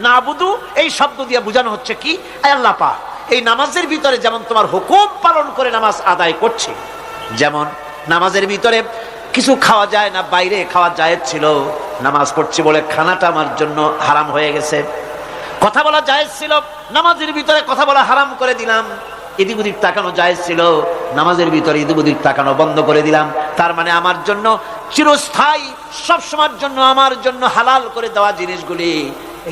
না'বুদু এই শব্দ দিয়ে বোঝানো হচ্ছে কি, আল্লাহ পাক এই নামাজের ভিতরে যেমন তোমার হুকুম পালন করে নামাজ আদায় করছে, যেমন নামাজের ভিতরে কিছু খাওয়া যায় না, বাইরে খাওয়া জায়েজ ছিল, নামাজ পড়ছি বলে খানাটা আমার জন্য হারাম হয়ে গেছে। কথা বলা জায়েজ ছিল, নামাজের ভিতরে কথা বলা হারাম করে দিলাম। এদিক ওদিক তাকানো জায়েজ ছিল, নামাজের ভিতরে এদিক ওদিক তাকানো বন্ধ করে দিলাম। তার মানে আমার জন্য চিরস্থায়ী, সব সময়ের জন্য আমার জন্য হালাল করে দেওয়া জিনিসগুলি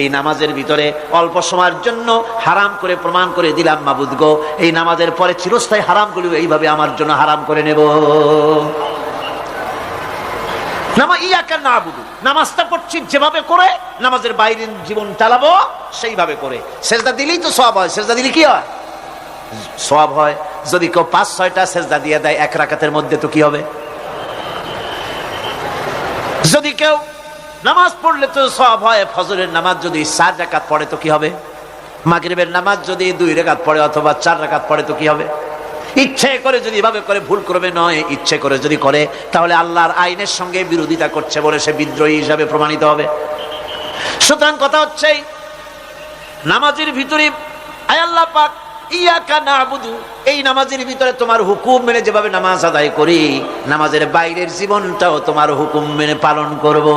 এই নামাজের ভিতরে অল্প সময়ের জন্য হারাম করে প্রমাণ করে দিলাম মাবুদ গো, এই নামাজের পরে চিরস্থায়ী হারামগুলো এইভাবে আমার জন্য হারাম করে নেব। নামাজটা পড়ছি যেভাবে করে, নামাজের বাইরের জীবন চালাবো সেইভাবে করে। সেজদা দিলেই তো সওয়াব হয়। সেজদা দিলে কি হয়? সওয়াব হয়। যদি কেউ 5-6টা সেজদা দিয়ে দেয় এক রাকাতের মধ্যে তো কি হবে? যদি কেউ নামাজ পড়লে তো সওয়াব হয়। ফজরের নামাজ যদি 4 রাকাত পড়ে তো কি হবে? মাগরিবের নামাজ যদি 2 রাকাত পড়ে অথবা 4 রাকাত পড়ে তো কি হবে? ইচ্ছে করে যদি এভাবে করে, ভুল করবে নয়, ইচ্ছে করে যদি করে, তাহলে আল্লাহর আইনের সঙ্গে বিরোধিতা করছে বলে সে বিদ্রোহী হিসাবে প্রমাণিত হবে। সুতরাং কথা হচ্ছে নামাজের ভিতরে আয় আল্লাহ পাক ইয়াকা নাবুদু, এই নামাজের ভিতরে তোমার হুকুম মেনে যেভাবে নামাজ আদায় করি, নামাজের বাইরের জীবনটাও তোমার হুকুম মেনে পালন করব।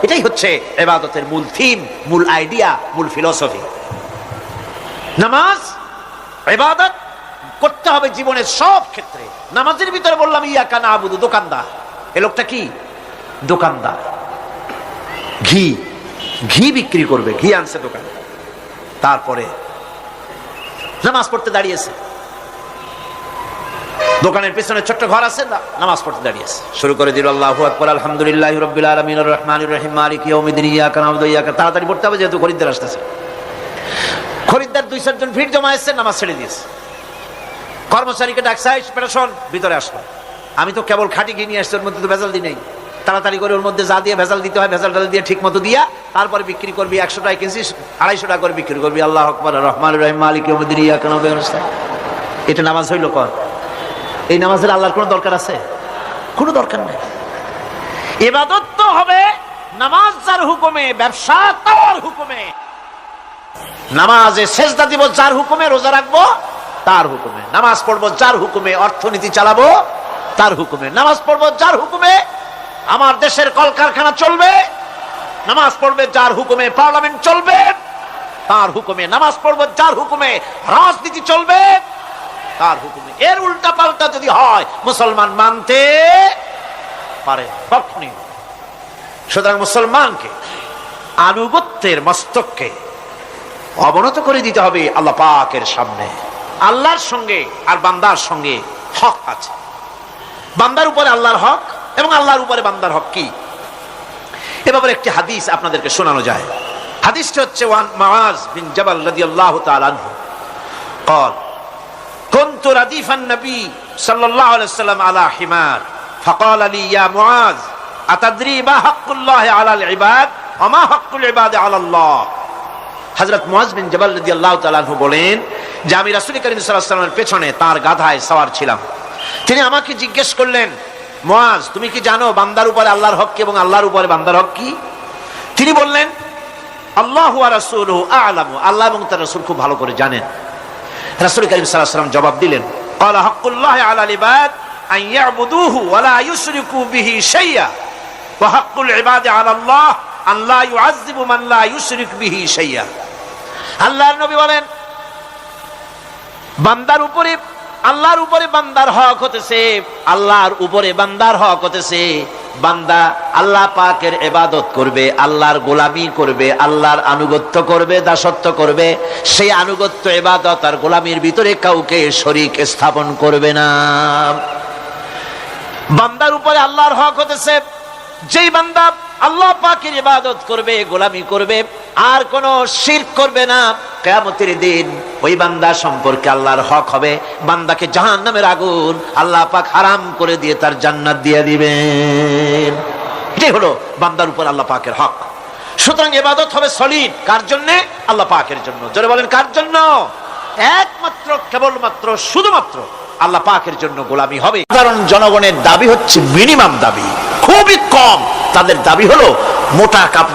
এটাই হচ্ছে ইবাদতের মূল থিম, মূল আইডিয়া, মূল ফিলোসফি। নামাজ ইবাদত করতে হবে জীবনের সব ক্ষেত্রে। নামাজের ভিতরে বললাম ইয়াকা নাবুদু, দোকানদার। এই লোকটা কি? দোকানদার। ঘি বিক্রি করবে, ঘি আনছে দোকানে। তারপরে নামাজ পড়তে দাঁড়িয়েছে। দোকানের পেছনে ছোট্ট ঘর আছে, নামাজ পড়তে দাঁড়িয়েছে। শুরু করে দিল আল্লাহু আকবার, আলহামদুলিল্লাহি রাব্বিল আলামিন আর রহমানির রহিম মালিকি ইয়াউমিদ্দিন ইয়াকা নাবুদু ওয়া ইয়াকা। তাড়াতাড়ি পড়তে হবে যেহেতু খরিদ্দার আসতেছে। খরিদ্দার 2-4 জন ভিড় জমা এসেছে, নামাজ ছেড়ে দিয়েছে। কর্মচারীকে ডাকছে, পেরেশন ভিতরে আসলো। আমি তো কেবল খাঁটি ঘি নিয়ে আসছি, ওর মধ্যে তো ভেজাল দিই নেই। তাড়াতাড়ি করে ওর মধ্যে যা দিয়ে ভেজাল দিতে হয় ভেজাল দিয়ে ঠিক মতো দিয়া তারপরে বিক্রি করবি। 100 টাকা কিনছিস, 250 টাকা করে বিক্রি করবি। আল্লাহু আকবার, রহমানির রহিম মালিকি ইয়াউমিদ্দিন ইয়াকা নাবুদু ওয়া ইয়াকা। এটা নামাজ হইল? কর এই নামাজের আল্লাহর কোনো দরকার আছে? কোনো দরকার নেই। ইবাদত তো হবে নামাজ যার হুকুমে, ব্যবসা তার হুকুমে। নামাজে সেজদা দিব যার হুকুমে, রোজা রাখবো তার হুকুমে, নামাজ পড়বো যার হুকুমে, অর্থনীতি চালাবো তার হুকুমে, নামাজ পড়বো যার হুকুমে আমার দেশের কলকারখানা চলবে, নামাজ পড়বে যার হুকুমে পার্লামেন্ট চলবে তার হুকুমে, নামাজ পড়বো যার হুকুমে রাজনীতি চলবে তার হুকুমে। এর উল্টা পাল্টা যদি হয় মুসলমান মানতে পারে কখনই। সুতরাং মুসলমানকে আনুগত্যের মস্তককে অবনত করে দিতে হবে আল্লাহ পাকের সামনে। আল্লাহর সঙ্গে আর বান্দার সঙ্গে হক আছে। বান্দার উপরে আল্লাহর হক এবং আল্লাহর উপরে বান্দার হক কি? এ ব্যাপারে একটি হাদিস আপনাদেরকে শোনানো যায়। হাদিসটি হচ্ছে ওয়ান মুআজ বিন জাবাল রাদিয়াল্লাহু তাআলা আনহু قال كنت رديف النبي صلى الله عليه وسلم على حمار فقال لي يا معاذ أتدري ما حق الله على العباد وما حق العباد على الله। হযরত মুআজ বিন জাবাল রাদিয়াল্লাহু তাআলা আনহু বলেন যে আমি রাসূল করিম সাল্লাল্লাহু আলাইহি ওয়াসাল্লামের পেছনে তার গাধায় সওয়ার ছিলাম। তিনি আমাকে জিজ্ঞেস করলেন, মুআজ তুমি কি জানো বান্দার উপরে আল্লাহর হক কি এবং আল্লাহর উপরে বান্দার হক কি? তিনি বললেন, আল্লাহু ওয়া রাসূলুহু আ'লামু, আল্লাহ এবং তার রাসূল খুব ভালো করে জানেন। রাসূল করিম সাল্লাল্লাহু আলাইহি ওয়াসাল্লাম জবাব দিলেন, ক্বালা হাক্কুল্লাহি আলাল ইবাদ আন ইয়াবুদুহু ওয়া লা ইউশরিকু বিহি শাইআ ওয়া হাক্কুল ইবাদি আলাল্লাহ আন লা ইউআযযিবু মান লা ইউশরিক বিহি শাইআ। আল্লাহর নবী বলেন, বান্দার উপরে আল্লাহর উপরে বান্দার হক হতেছে, আল্লাহর উপরে বান্দার হক হতেছে বান্দা আল্লাহ পাকের ইবাদত করবে, আল্লাহর গোলামি করবে, আল্লাহর আনুগত্য করবে, দাসত্ব করবে। সেই আনুগত্য ইবাদত আর গোলামির ভিতরে কাউকে শরীক স্থাপন করবে না। বান্দার উপরে আল্লাহর হক হতেছে যেই বান্দা আল্লাহ পাকের ইবাদত করবে, গোলামি করবে, আর কোন শিরক করবে না, কিয়ামতের দিন ওই বান্দা সম্পর্কে আল্লাহর হক হবে বান্দাকে জাহান্নামের আগুন আল্লাহ পাক হারাম করে দিয়ে তার জান্নাত দিয়ে দিবেন। এটাই হলো বান্দার উপর আল্লাহ পাকের হক। সুতরাং ইবাদত হবে সলিড কার জন্য? আল্লাহ পাকের জন্য। জোরে বলেন কার জন্য? একমাত্র, কেবলমাত্র, শুধুমাত্র আল্লাহ পাকের জন্য গোলামি হবে। সাধারণ জনগণের দাবি হচ্ছে মিনিমাম দাবি, খুবই কম। তাদের দাবি হলো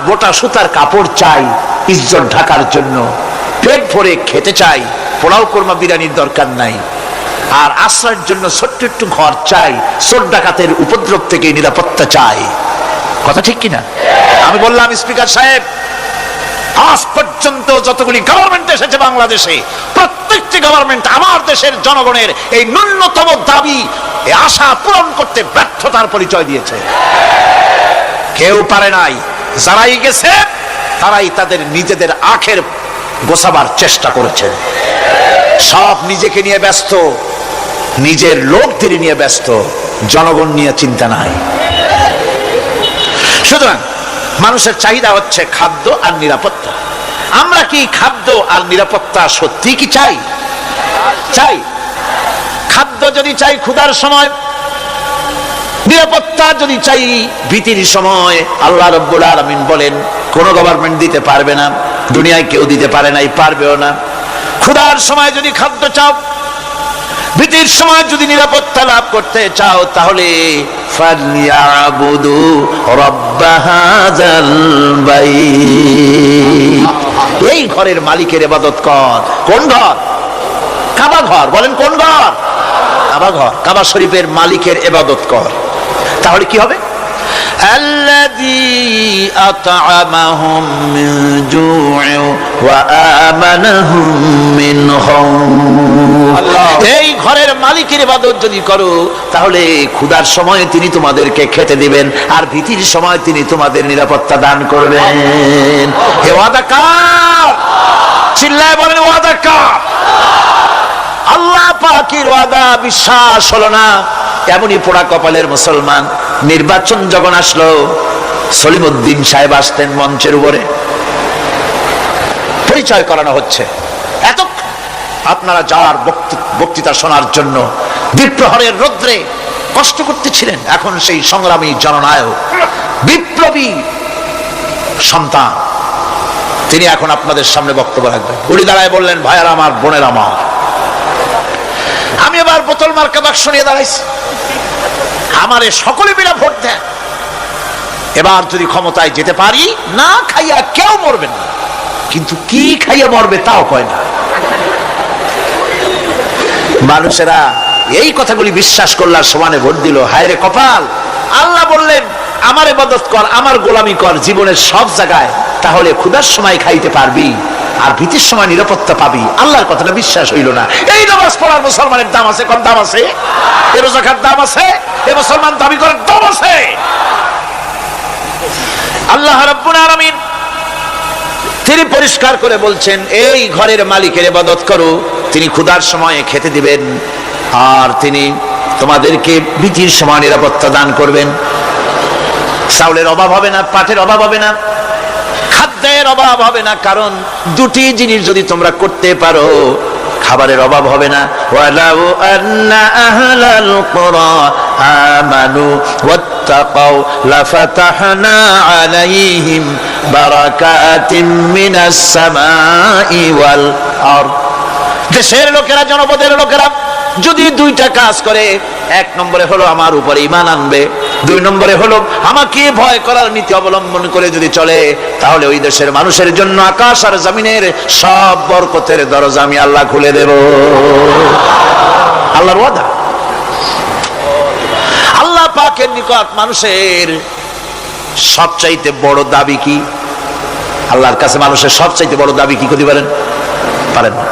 মোটা সুতার কাপড় চাই ইজ্জত ঢাকার জন্য, পেট ভরে খেতে চাই, পোলাও কোরমা বিরিয়ানির দরকার নাই, আর আশ্রয়ের জন্য ছোট্ট একটু ঘর চাই, চোর ডাকাতের উপদ্রব থেকে নিরাপত্তা চাই। কথা ঠিক কিনা? আমি বললাম, স্পিকার সাহেব, আজ পর্যন্ত যতগুলি গভর্নমেন্ট এসেছে বাংলাদেশে, প্রত্যেকটি গভর্নমেন্ট আমার দেশের জনগণের এই ন্যূনতম দাবি, এই আশা পূরণ করতে ব্যর্থতার পরিচয় দিয়েছে। কেউ পারে নাই। যারাই গেছে তারাই তাদের নিজেদের আখের গোছাবার চেষ্টা করেছেন। সব নিজেকে নিয়ে ব্যস্ত, নিজের লোকদের নিয়ে ব্যস্ত, জনগণ নিয়ে চিন্তা নাই। সুতরাং মানুষের চাহিদা হচ্ছে খাদ্য আর নিরাপত্তা। আমরা কি খাদ্য আর নিরাপত্তা সত্যি কি চাই? চাই। খাদ্য যদি চাই ক্ষুধার সময়, নিরাপত্তা যদি চাই ভীতির সময়, আল্লাহ রাব্বুল আলামিন বলেন কোন গভর্নমেন্ট দিতে পারবে না, দুনিয়ায় কেউ দিতে পারে নাই, পারবেও না। ক্ষুধার সময় যদি খাদ্য চাও, ভীতির সময় যদি নিরাপত্তা লাভ করতে চাও, তাহলে ফালিয়াবুদু রাব্ব হাযাল বাইত, এই ঘরের মালিকের ইবাদত কর। কোন ঘর? কাবা ঘর। বলেন কোন ঘর? কাবা ঘর। কাবা শরীফের মালিকের ইবাদত কর। তাহলে কি হবে? আল্লাযী আত'আমাহুম মিন জু'in ওয়া আমানাহুম মিন খাউফ। এই ঘরের মালিকের ইবাদত যদি করো, তাহলে ক্ষুধার সময় তিনি তোমাদেরকে খেতে দিবেন, আর ভীতির সময় তিনি তোমাদের নিরাপত্তা দান করবেন। এ ওয়াদা কার? চিল্লায় বলেন ওয়াদা কার? আল্লাহ পাকের ওয়াদা বিশ্বাস হলো না, এমনই পোড়া কপালের মুসলমান। নির্বাচন যখন আসলো, সলিমউদ্দিন সাহেব আসতেন মঞ্চের উপরে, পরিচয় করানো হচ্ছে। এত আপনারা যার বক্তৃতা শোনার জন্য দ্বীপ্রহরের রৌদ্রে কষ্ট করতেছিলেন, এখন সেই সংগ্রামী জননায়ক বিপ্লবী সন্তান, তিনি এখন আপনাদের সামনে বক্তব্য রাখবেন। উনি দাঁড়ায় বললেন, ভাইয়ার আমার, বোনের আমার, আমি এবার বোতল মার্কা বাক্স নিয়ে দাঁড়াইছি, আমারে সকলে মিলে ভোট দেন। এবার যদি ক্ষমতায় যেতে পারি, না খাইয়া কেউ মরবেন না, কিন্তু কি খাইয়া মরবে তাও কয় না। মানুষেরা এই কথাগুলি বিশ্বাস করলে সমানে ভোট দিল। হায় রে কপাল! আল্লাহ বললেন আমার ইবাদত কর, আমার গোলামি কর জীবনের সব জায়গায়, তাহলে ক্ষুধার সময় খাইতে পারবি আর ভীতির সময় নিরাপত্তা পাবি। আল্লাহর কথাটা বিশ্বাস হইল না। এই নামাজ পড়ার মুসলমানের দাম আছে, কম দাম আছে? এ রোজা খাওয়ার দাম আছে? এ মুসলমান দাবি করার দাম আছে? আল্লাহ রাব্বুল আলামিন তিনি পরিষ্কার করে বলছেন, এই ঘরের মালিকের ইবাদত করো, তিনি ক্ষুধার সময়ে খেতে দিবেন, আর তিনি তোমাদেরকে ভীতির সময় নিরাপত্তা দান করবেন। চাউলের অভাব হবে না, পাটের অভাব হবে না, খাদ্যের অভাব হবে না, কারণ দুটি জিনিস যদি তোমরা করতে পারো, খাবারের অভাব হবে না। ওয়ালাউ আন্না আহলাল কুরা আমানু ওয়াত্তাকাউ লাফাতাহনা আলাইহিম বারাকাতিম মিনাস সামাই ওয়াল আরদ। দেশের লোকেরা, জনপদের লোকেরা যদি দুইটা কাজ করে, এক নম্বরে হলো আমার উপরে ঈমান আনবে, দুই নম্বরে হলো আমাকে ভয় করার নীতি অবলম্বন করে যদি চলে, তাহলে ওই দেশের মানুষের জন্য আকাশ আর জমিনের সব বরকতের দরজা আমি আল্লাহ খুলে দেব। আল্লাহর ওয়াদা। আল্লাহ পাকের নিকট মানুষের সবচাইতে বড় দাবি কি? আল্লাহর কাছে মানুষের সবচাইতে বড় দাবি কি করতে পারেন? পারেন না।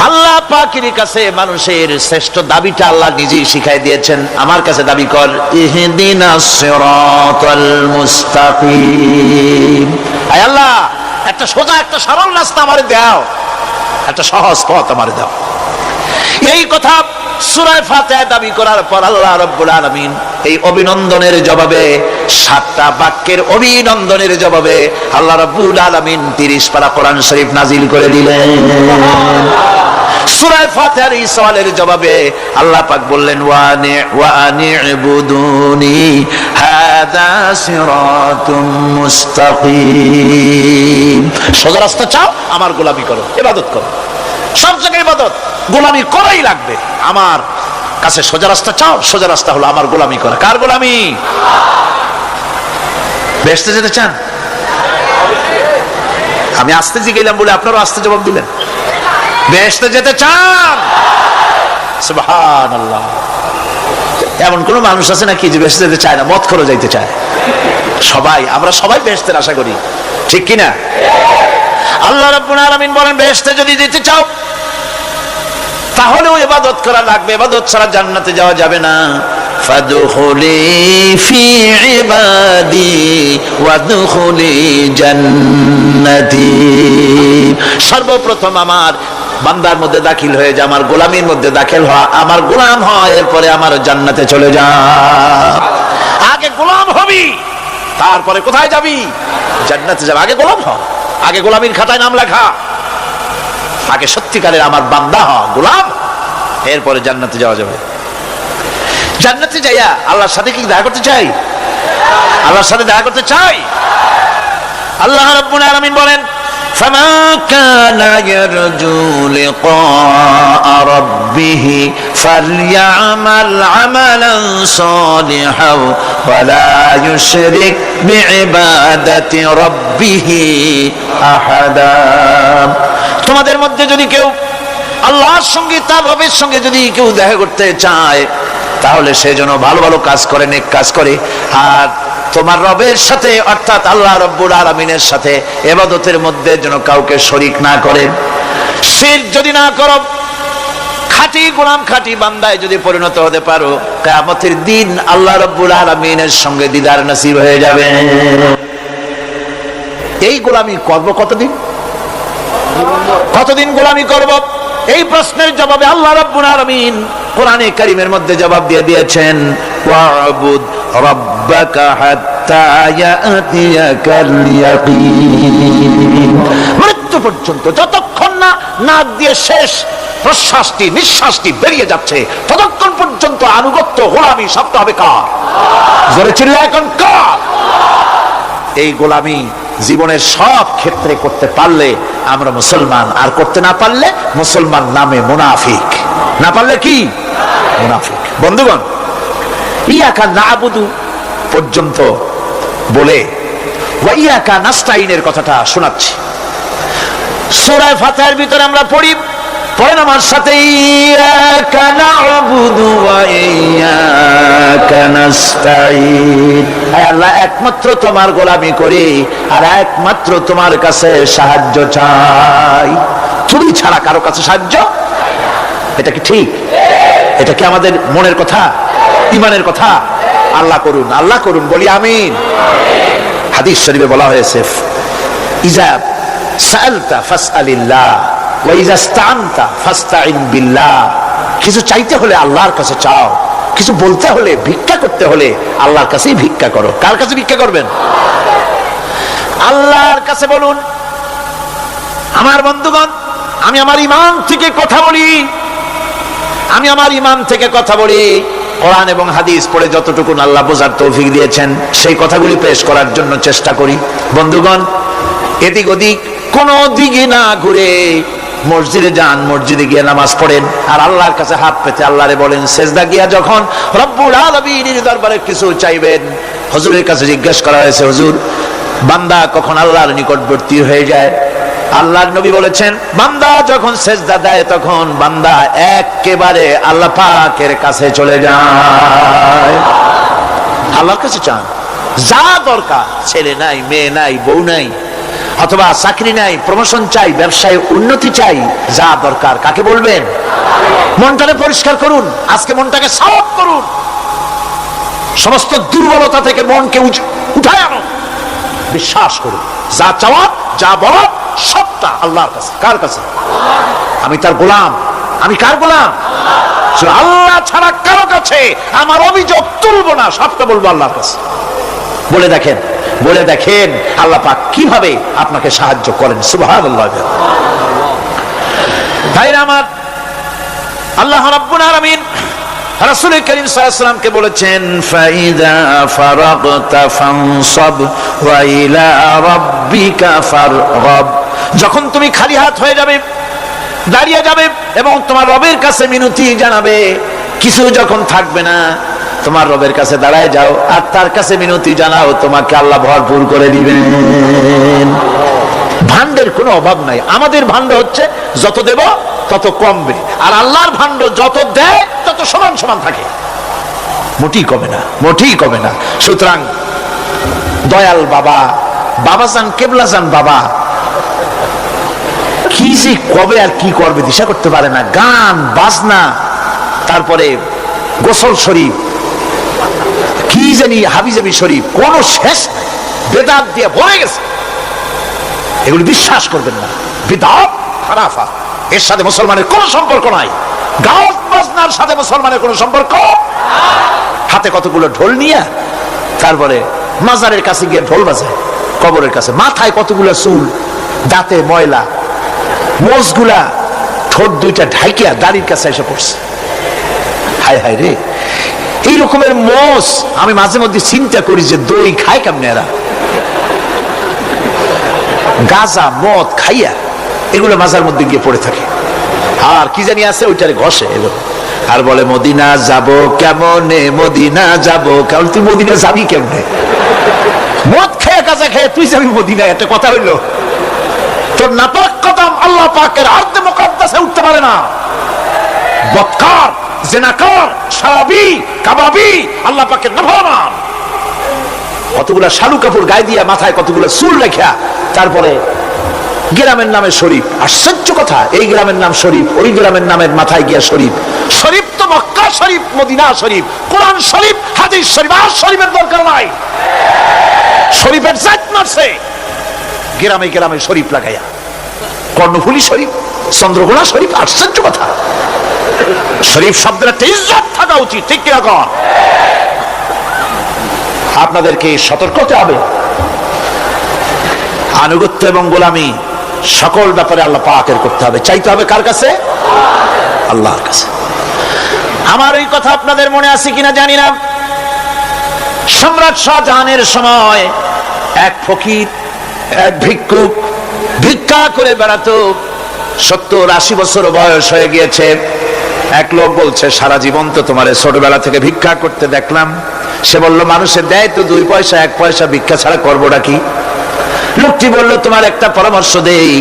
আল্লাহ পাকের কাছে মানুষের শ্রেষ্ঠ দাবিটা আল্লাহ নিজেই শিখাই দিয়েছেন। আমার কাছে দাবি কর, ইহদিনাস সিরাতাল মুস্তাকিম। আয় আল্লাহ, একটা সোজা, একটা সরল রাস্তা আমারে দাও, একটা সহজ পথ আমারে দাও। এই কথা সূরা ফাতিহা দাবি করার পর আল্লাহ রাব্বুল আলামিন এই অভিনন্দনের জবাবে, 7টা বাক্যের অভিনন্দনের জবাবে আল্লাহ রাব্বুল আলামিন 30 পারা কোরআন শরীফ নাজিল করে দিলেন। সূরা ফাতিহার এই সওয়ালের জবাবে আল্লাহ পাক বললেন, ওয়া আনি'বুদুনি হাযা সিরাতুম মুস্তাকিম। সোজা রাস্তা চাও, আমার গোলামি করো, ইবাদত করো। সব জায়গায় ইবাদত, গোলামি করাই লাগবে। আমার কাছে সোজা রাস্তা চাও, সোজা রাস্তা হলো আমার গোলামি করা। কার গোলামি? বেহেশতে যেতে চান? আমি আস্তে জিগেলাম বলে আপনারা আস্তে জবাব দিলেন। বেহেশতে যেতে চান? সুবহানাল্লাহ। এমন কোন মানুষ আছে নাকি যে বেহেশতে যেতে চায় না? মদ খোর যাইতে চায়। সবাই, আমরা সবাই বেহেশতের আশা করি, ঠিক কিনা? আল্লাহ রাব্বুল আলামিন বলেন, বেহেশতে যদি যেতে চাও তাহলেও ইবাদত করা লাগবে, ইবাদত ছাড়া জান্নাতে যাওয়া যাবে না। ফাদখুলি ফি ইবাদি ওয়াদখুলি জান্নাতি। সর্বপ্রথম আমার বান্দার মধ্যে দাখিল হয়ে যা, আমার গোলামির মধ্যে দাখিল হওয়া, আমার গোলাম হয়, এরপরে আমার জান্নাতে চলে যা। আগে গোলাম হবি, তারপরে কোথায় যাবি? জান্নাতে যাবে। আগে গোলাম হ, আগে গোলামির খাতায় নাম লেখা, আগে সত্যিকারের আমার বান্দা হ, গোলাম, এরপরে জান্নাতে যাওয়া যাবে। জান্নাতে যাইয়া আল্লাহর সাথে কি দেখা করতে চাই? আল্লাহর সাথে দেখা করতে চাই। আল্লাহ রাব্বুল আলামিন বলেন, فَمَنْ كَانَ يَرْجُو لِقَاءَ رَبِّهِ فَلْيَعْمَلْ عَمَلًا صَالِحًا وَلَا يُشْرِكْ بِعِبَادَةِ رَبِّهِ أَحَدًا। তোমাদের মধ্যে যদি কেউ আল্লাহর সঙ্গে, তার রবের সঙ্গে যদি কেউ দেখা করতে চায়, তাহলে সে যেন ভালো ভালো কাজ করে, নেক কাজ করে, আর তোমার রবের সাথে অর্থাৎ আল্লাহ রাব্বুল আলামিনের সাথে ইবাদতের মধ্যে যেন কাউকে শরীক না করে। শিরক যদি না করো, খাঁটি গোলাম, খাঁটি বান্দায় যদি পরিণত হতে পারো, কিয়ামতের দিন আল্লাহ রাব্বুল আলামিনের সঙ্গে দিদার নসিব হয়ে যাবে। এই গোলামি করব কতদিন? কতদিন গোলামি করব? এই প্রশ্নের জবাবে আল্লাহ রাব্বুল আলামিন কোরআনে কারীমের মধ্যে জবাব দিয়ে দিয়েছেন, ওয়া'বুদ রাব্বাকা হাত্তা ইয়াতিয়াকাল ইয়াকিন। মৃত্যু পর্যন্ত, যতক্ষণ না নাক দিয়ে শেষ প্রশ্বাসটি, নিঃশ্বাসটি বেরিয়ে যাচ্ছে, ততক্ষণ পর্যন্ত আনুগত্য, গোলামি সবটা হবে কার? জোরে চিল্লা এখন কার? এই গোলামি জীবনের সব ক্ষেত্রে করতে পারলে আমরা মুসলমান, আর করতে না পারলে মুসলমান নামে মুনাফিক। না পারলে কি? মুনাফিক। বন্ধুগণ, ইয়াকা নাবুদু পর্যন্ত বলে ওয়া ইয়াকা নাস্তাইনের কথাটা শোনাচ্ছি। সূরা ফাতিহার ভিতরে আমরা পড়ি, পড়েন আমার সাথে, ইয়াকা নাবুদু ওয়া ইয়াকা নাস্তাইন। হে আল্লাহ, একমাত্র তোমার গোলামি করি আর একমাত্র তোমার কাছে সাহায্য চাই। তুমি ছাড়া কারো কাছে সাহায্য? এটা কি ঠিক? এটা কি আমাদের মনের কথা, ইমানের কথা? আল্লাহ করুন, আল্লাহ করুন, বলি আমিন। হাদিস শরীফে বলা হয়েছে, ইজা সাআলতা ফাসআলিল্লাহ ওয়া ইজা ইসতাআনতা ফাসতাইন বিল্লাহ। কিছু চাইতে হলে আল্লাহর কাছে চাও, কিছু বলতে হলে, ভিক্ষা করতে হলে আল্লাহর কাছেই ভিক্ষা করো। কার কাছে ভিক্ষা করবেন? আল্লাহর কাছে বলুন। আমার বন্ধুগণ, আমি আমার ঈমান থেকে কথা বলি, আমি আমার ঈমান থেকে কথা বলি। কোরআন এবং হাদিস পড়ে যতটুকু আল্লাহ বোঝার তৌফিক দিয়েছেন, সেই কথাগুলি পেশ করার জন্য চেষ্টা করি। বন্ধুগণ, এদিক ওদিক কোনো দিকে না ঘুরে মসজিদে যান, মসজিদে গিয়ে নামাজ পড়েন, আর আল্লাহর কাছে হাত পেতে আল্লাহরে বলেন। সেজদা গিয়া যখন রব্বুল আলামিনের দরবারে কিছু চাইবেন, হুজুরের কাছে জিজ্ঞেস করা হয়েছে, হুজুর, বান্দা কখন আল্লাহর নিকটবর্তী হয়ে যায়? আল্লাহর নবী বলেছেন, বান্দা যখন সেজদা দেয় তখন বান্দা একেবারে আল্লাহ পাকের কাছে চলে যায়। আল্লাহর কাছে চান, যা দরকার, ছেলে নাই, মেয়ে নাই, বউ নাই, অথবা চাকরি নাই, প্রমোশন চাই, ব্যবসায় উন্নতি চাই, যা দরকার কাকে বলবেন? মনটাকে পরিষ্কার করুন, আজকে মনটাকে সাফ করুন, সমস্ত দুর্বলতা থেকে মনকে উঠায় আনুন, বিশ্বাস করুন, যা চাওয়া, যা বলা সবটা আল্লাহর কাছে। কার কাছে? আমি তার গোলাম। আমি কার গোলাম? আল্লাহ ছাড়া কারো কাছে আমার অভিযোগ তুলবো না, সবটা বলবো আল্লাহর কাছে। বলে দেখেন, বলে দেখেন আল্লাহ পাক কিভাবে আপনাকে সাহায্য করেন। সুবহানাল্লাহ। ভাইরা আমার, আল্লাহ রাব্বুল আলামিন রাসূল করিম সাল্লাল্লাহু আলাইহি ওয়াসাল্লামকে বলেছেন, ফাইদা ফারাগতা ফানসাব ওয়া ইলা রাব্বিকা ফারগাব। যখন তুমি খালি হাত হয়ে যাবে, দাঁড়িয়ে যাবে এবং তোমার রবের কাছে মিনতি জানাবে, কিছু যখন থাকবে না, তোমার রবের কাছে দাঁড়ায় যাও আর তার কাছে মিনতি জানাও, তোমাকে আল্লাহ ভরপুর করে দিবেন। ভান্ডের কোনো অভাব নাই। আমাদের ভান্ড হচ্ছে যত দেব তত কমবে, আর আল্লাহর ভান্ড যত দেয় তত সমান সমান থাকে, মোটেই কমে না, মোটেই কমে না। সুতরাং দয়াল বাবা, বাবাজান, কেবলাজান বাবা কি যে কবে আর কি করবে দিশা করতে পারে না। গান বাজনা, তারপরে গোসল শরীফ, কি জানি হাবিজাবি শরীফ, কোন শেষ নাই। বেদাত দিয়ে ভরে গেছে। এগুলি বিশ্বাস করবেন না। বিদআত খারাফা, এর সাথে মুসলমানের কোনো সম্পর্ক নাই। গান বাজনার সাথে মুসলমানের কোনো সম্পর্ক। হাতে কতগুলো ঢোল নিয়ে তারপরে মাজারের কাছে গিয়ে ঢোল বাজায়, কবরের কাছে। মাথায় কতগুলো চুল, দাঁতে ময়লা, মোজগুলা ঠোঁট দুইটা ঢাইকিয়া দাড়ির কাছে এসে পড়ছে। হায় হায় রে, এই রকমের মোষ আমি মাঝে মধ্যে চিন্তা করি যে দই খায় কেমনে এরা। গাঁজা মদ খাইয়া এগুলো মাজার মধ্যে গিয়ে পড়ে থাকে। আর কি জানি আছে ওইটারে ঘষে এগুলো, আর বলে মদিনা যাব কেমনে, মদিনা যাব কেমন। তুই মদিনা যাবি কেমনে? মদ খেয়ে গাঁজা খেয়ে তুই যাবি মদিনা? একটা কথা হইলো? তোর নাপাক কদম আল্লাহ পাকের আরদে মুকাদ্দাসে উঠতে পারে না। বদকার, জিনাকার, শারাবি, কাবাবি আল্লাহ পাকের নাফরমান। কতগুলা শালু কাপড় গায়ে দিয়া, মাথায় কতগুলা চুল রেখা, তারপরে গ্রামের নামে শরীফ। আশ্চর্য কথা, এই গ্রামের নাম শরীফ, ওই গ্রামের নামের মাথায় গিয়া শরীফ। শরীফ তো মক্কা শরীফ, মদিনা শরীফ, কোরআন শরীফ, হাদিস শরীফ। আর শরীফের দরকার নাই। শরীফের জাত মারছে গ্রামে গ্রামে শরীফ লাগাইয়া। কর্ণফুলী শরীফ, চন্দ্রকোনা শরীফ। আশ্চর্য কথা। শরীফ শব্দের একটা ইজ্জত থাকা উচিত, ঠিক কিনা কর? আপনাদেরকে সতর্ক হতে হবে। আনুগত্য এবং গোলামি সকল ব্যাপারে আল্লাহ পাকের করতে হবে। চাইতে হবে কার কাছে? আল্লাহর কাছে। আমার এই কথা আপনাদের মনে আছে কিনা জানি না। সম্রাট শাহজাহানের সময় এক ফকির, এক ভিক্ষুক ভিক্ষা করে বেড়াতো। 70-80 বছর বয়স হয়ে গিয়েছে। এক লোক বলছে, সারা জীবন তো তোমার ছোটবেলা থেকে ভিক্ষা করতে দেখলাম। সে বলল, মানুষের দেয় তো 2 পয়সা 1 পয়সা, ভিক্ষা ছাড়া করবোটা কি? লোকটি বলল, তোমার একটা পরামর্শ দেই,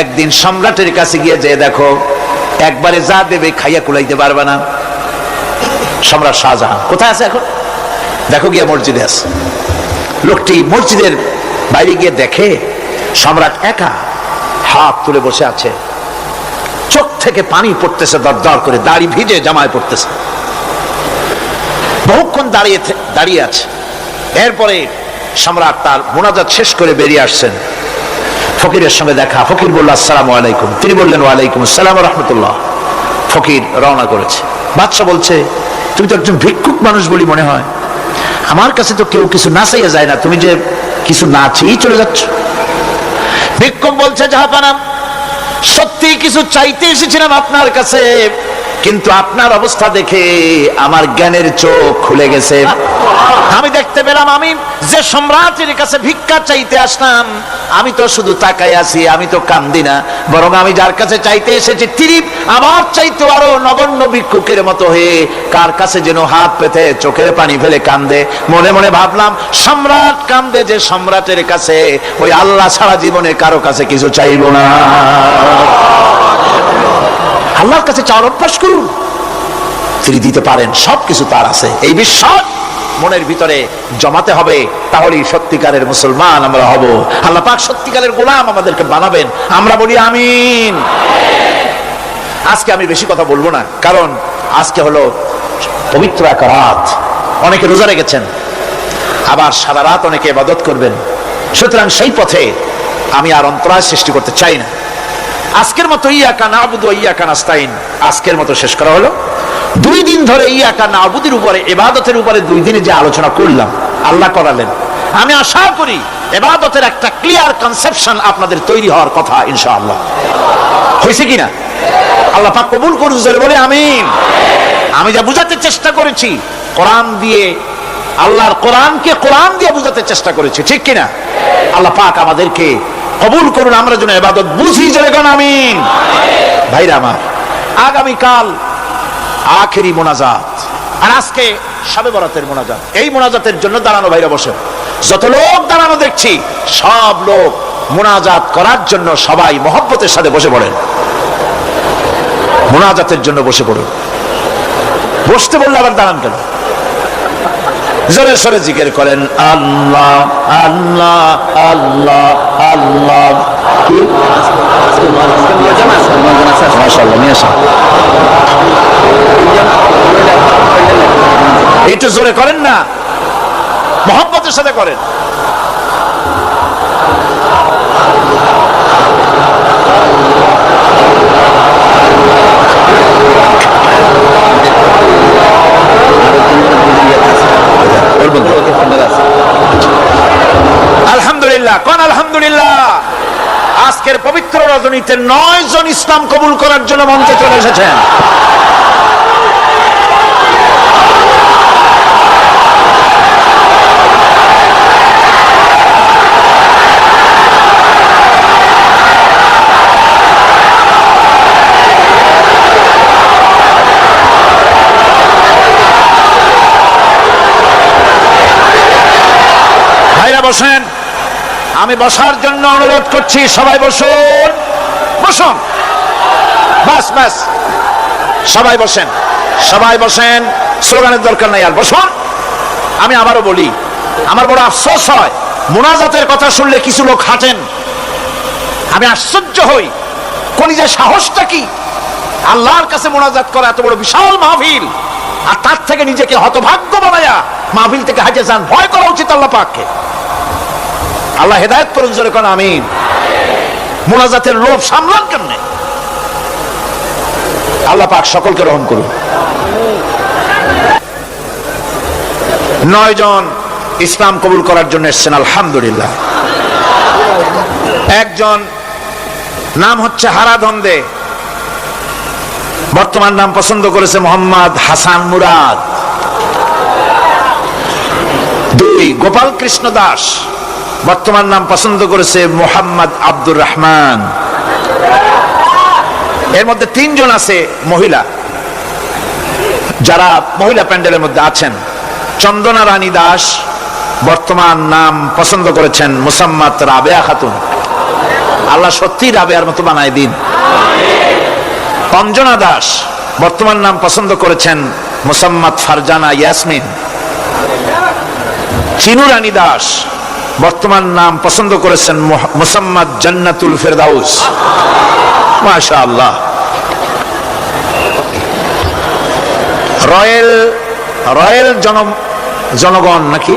একদিন সম্রাটের কাছে গিয়ে যে দেখো, একবারে যা দেবে খাইয়া কুলাইতে পারবে না। সম্রাট শাহজাহান কোথায় আছে এখন? দেখো গিয়ে মসজিদে আছে। লোকটি মসজিদের বাইরে গিয়ে দেখে সম্রাট একা হাত তুলে বসে আছে। চোখ থেকে পানি পড়তেছে দরদর করে, দাড়ি ভিজে জামায় পড়তেছে। বহুক্ষণ দাঁড়িয়ে আছে। এরপরে সম্রাট তার মুনাজাত শেষ করে বেরিয়ে আসছেন। ফকিরের সঙ্গে দেখা। ফকির বলল, আসসালামু আলাইকুম। তিনি বললেন, ওয়ালাইকুম আসসালাম ওয়া রাহমাতুল্লাহ। ফকির রওনা করেছে। বাদশা বলছে, তুমি তো একজন ভিক্ষুক মানুষ বলি মনে হয়, আমার কাছে তো কেউ কিছু না চাইয়া যায় না, তুমি যে কিছু না চেয়েই চলে যাচ্ছ। ভিক্ষুক বলছে, জাহাপানা, সত্যি কিছু চাইতে এসেছিলাম আপনার কাছে, কিন্তু আপনার অবস্থা দেখে আমার জ্ঞানের চোখ খুলে গেছে। আমি দেখতে পেলাম, আমি যে সম্রাটের কাছে ভিক্ষা চাইতে আসলাম, আমি তো শুধু তাকাই আছি, আমি তো কান্দি না, বরং আমি যার কাছে চাইতে এসেছি তিনি আমার চাইতে আরো নগণ্য ভিক্ষুকের মতো হয়ে কার কাছে যেন হাত পেতে চোখের পানি ফেলে কান্দে। মনে মনে ভাবলাম, সম্রাট কান্দে যে সম্রাটের কাছে, ওই আল্লাহ ছাড়া জীবনে কারো কাছে কিছু চাইব না। আল্লাহর কাছে চাওয়ার অভ্যাস করুন, তিনি দিতে পারেন, সবকিছু তার আছে। এই বিশ্বাস মনের ভিতরে জমাতে হবে, তাহলেই সত্যিকারের মুসলমান আমরা হব। আল্লাহ পাক সত্যিকারের গোলাম আমাদেরকে বানাবেন। আমরা বলি আমিন। আজকে আমি বেশি কথা বলবো না, কারণ আজকে হলো পবিত্র এক রাত। অনেকে রোজা রেখেছেন, আবার সারা রাত অনেকে ইবাদত করবেন। সুতরাং সেই পথে আমি আর অন্তরায় সৃষ্টি করতে চাই না। আজকের মতো ইয়াকা নাবুদু ওয়া ইয়াকা নাস্তাইন আজকের মতো শেষ করা হলো। 2 দিন ধরে ইয়াকা নাবুদের উপরে, ইবাদতের উপরে 2 দিনে যে আলোচনা করলাম, আল্লাহ করালেন। আমি আশা করি ইবাদতের একটা ক্লিয়ার কনসেপশন আপনাদের তৈরি হওয়ার কথা ইনশাআল্লাহ। হয়েছে কিনা? আল্লাহ পাক কবুল করুন, বলে আমিন। আমি যা বুঝাতে চেষ্টা করেছি কোরআন দিয়ে, আল্লাহর কোরআনকে কোরআন দিয়ে বুঝাতে চেষ্টা করেছি, ঠিক কিনা? আল্লাহ পাক আমাদেরকে কবুল করুন, আমরা যেন ইবাদত বুঝি। চলে গেল আমিন। ভাইরা আমার, আগামীকাল আখেরি মোনাজাত, আর আজকে শবে বরাতের মোনাজাত। এই মোনাজাতের জন্য দাঁড়ানো ভাইরা বসে, যত লোক দাঁড়ানো দেখছি সব লোক মোনাজাত করার জন্য সবাই মহব্বতের সাথে বসে পড়েন, মোনাজাতের জন্য বসে পড়ুন। বসতে বললে আবার দাঁড়ান কেন? জোরে সরে জিকির করেন, আল্লাহ আল্লাহ আল্লাহ আল্লাহ। মাশাআল্লাহ, নিয়ে আসেন। একটু জোরে করেন না, মহব্বতের সাথে করেন। আলহামদুলিল্লাহ, কোন আলহামদুলিল্লাহ। আজকের পবিত্র রজনীতে 9 জন ইসলাম কবুল করার জন্য মঞ্চে চলে এসেছেন। বসেন, আমি বসার জন্য অনুরোধ করছি, সবাই বসুন, বসুন, বাস বাস, সবাই বসেন, সবাই বসেন, স্লোগানের দরকার নাই আর, বসুন। আমি আবারও বলি, আমার বড় আফসোস হয় মুনাজাতের কথা শুনলে কিছু লোক হাঁটেন, আমি আশ্চর্য হই কলিজার সাহসটা কি আল্লাহর কাছে মুনাজাত করা, এত বড় বিশাল মাহফিল, আর তার থেকে নিজেকে হতভাগ্য বানায়া মাহফিল থেকে হাঁটে যান। ভয় করা উচিত আল্লাহ পাককে। আল্লাহ হেদায়েত করুন, জোরে কোন আমিন। মুনাজাতের লোভ সামলান কেমনে? আল্লাহ পাক সকলকে রহম করুন। 9 জন ইসলাম কবুল করার জন্য এসেছেন, আলহামদুলিল্লাহ। একজন নাম হচ্ছে হারাধন্দে, বর্তমান নাম পছন্দ করেছে মোহাম্মদ হাসান মুরাদ। 2 গোপাল কৃষ্ণ দাস, বর্তমান নাম পছন্দ করেছে মোহাম্মদ আব্দুর রহমান। এর মধ্যে 3 জন আছে মহিলা, যারা মহিলা প্যান্ডেলের মধ্যে আছেন। চন্দনা রানী দাস, বর্তমান নাম পছন্দ করেছেন মুসাম্মাত রাবেয়া খাতুন। আল্লাহ সত্যি রাবেয়ার মতো বানায় দিন। অঞ্জনা দাস, বর্তমান নাম পছন্দ করেছেন মুসাম্মাত ফারজানা ইয়াসমিন। চিনু রানী দাস, বর্তমান নাম পছন্দ করেছেন মুসাম্মাত জান্নাতুল ফেরদাউস। মাশাআল্লাহ। রয়েল জনগণ নাকি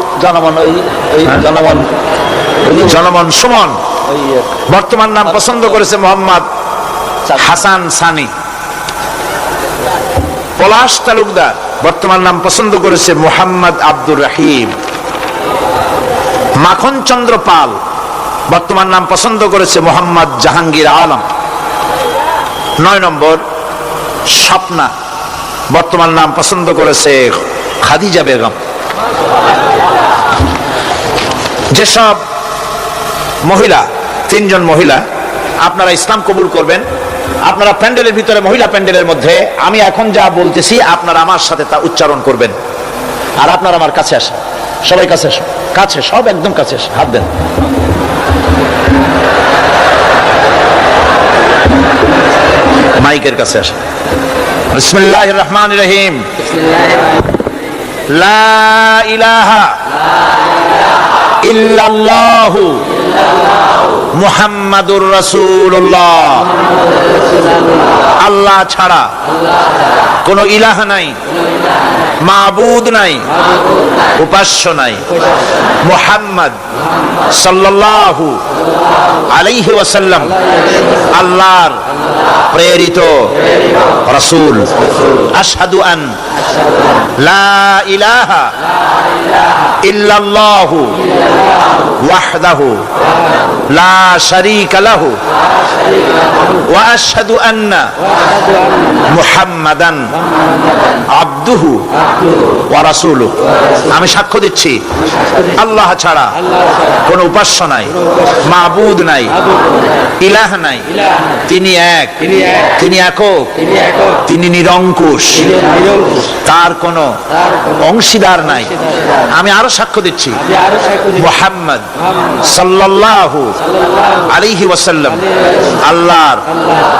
জনমন সুমন, বর্তমান নাম পছন্দ করেছে মোহাম্মদ হাসান সানি। পলাশ তালুকদার, বর্তমান নাম পছন্দ করেছে মোহাম্মদ আব্দুর রহিম। মাখন চন্দ্র পাল, বর্তমান নাম পছন্দ করেছে মোহাম্মদ জাহাঙ্গীর আলম। 9 নম্বর স্বপ্না, বর্তমান নাম পছন্দ করেছে খাদিজা বেগম। যেসব মহিলা, 3 জন মহিলা আপনারা ইসলাম কবুল করবেন, আপনারা প্যান্ডেলের ভিতরে, মহিলা প্যান্ডেলের মধ্যে আমি এখন যা বলতেছি আপনারা আমার সাথে তা উচ্চারণ করবেন। আর আপনারা আমার কাছে আসেন, সবাই কাছে আসুন, কাছে, সব একদম কাছে আসেন, হাত দেন। মাইকের কাছে আসেন। বিসমিল্লাহির রহমানির রহিম। লা ইলাহা ইল্লাল্লাহু মুহাম্মাদুর রাসূলুল্লাহ। আল্লাহ ছাড়া কোনো ইলাহ নাই, মাবুদ নাই, উপাস্য নাই। মুহাম্মদ সাল্লাল্লাহু আলাইহি ওয়াসাল্লাম আল্লাহর প্রেরিত রাসূল। আশহাদু আন লা ইলাহা ইল্লাল্লাহু ওয়াহদাহু লা শারীকা লাহু ওয়া আশহাদু আন্না মুহাম্মাদান আবদুহু ওয়া রাসূলুহু। আমি সাক্ষ্য দিচ্ছি আল্লাহ ছাড়া কোনো উপাস্য নাই, মাবুদ নাই, ইলাহ নাই। তিনি এক, তিনি একক, তিনি নিরঙ্কুশ, তার কোনো অংশীদার নাই। আমি আরো সাক্ষ্য দিচ্ছি মুহাম্মদ সাল্লাল্লাহু আলাইহি ওয়াসাল্লাম আল্লাহর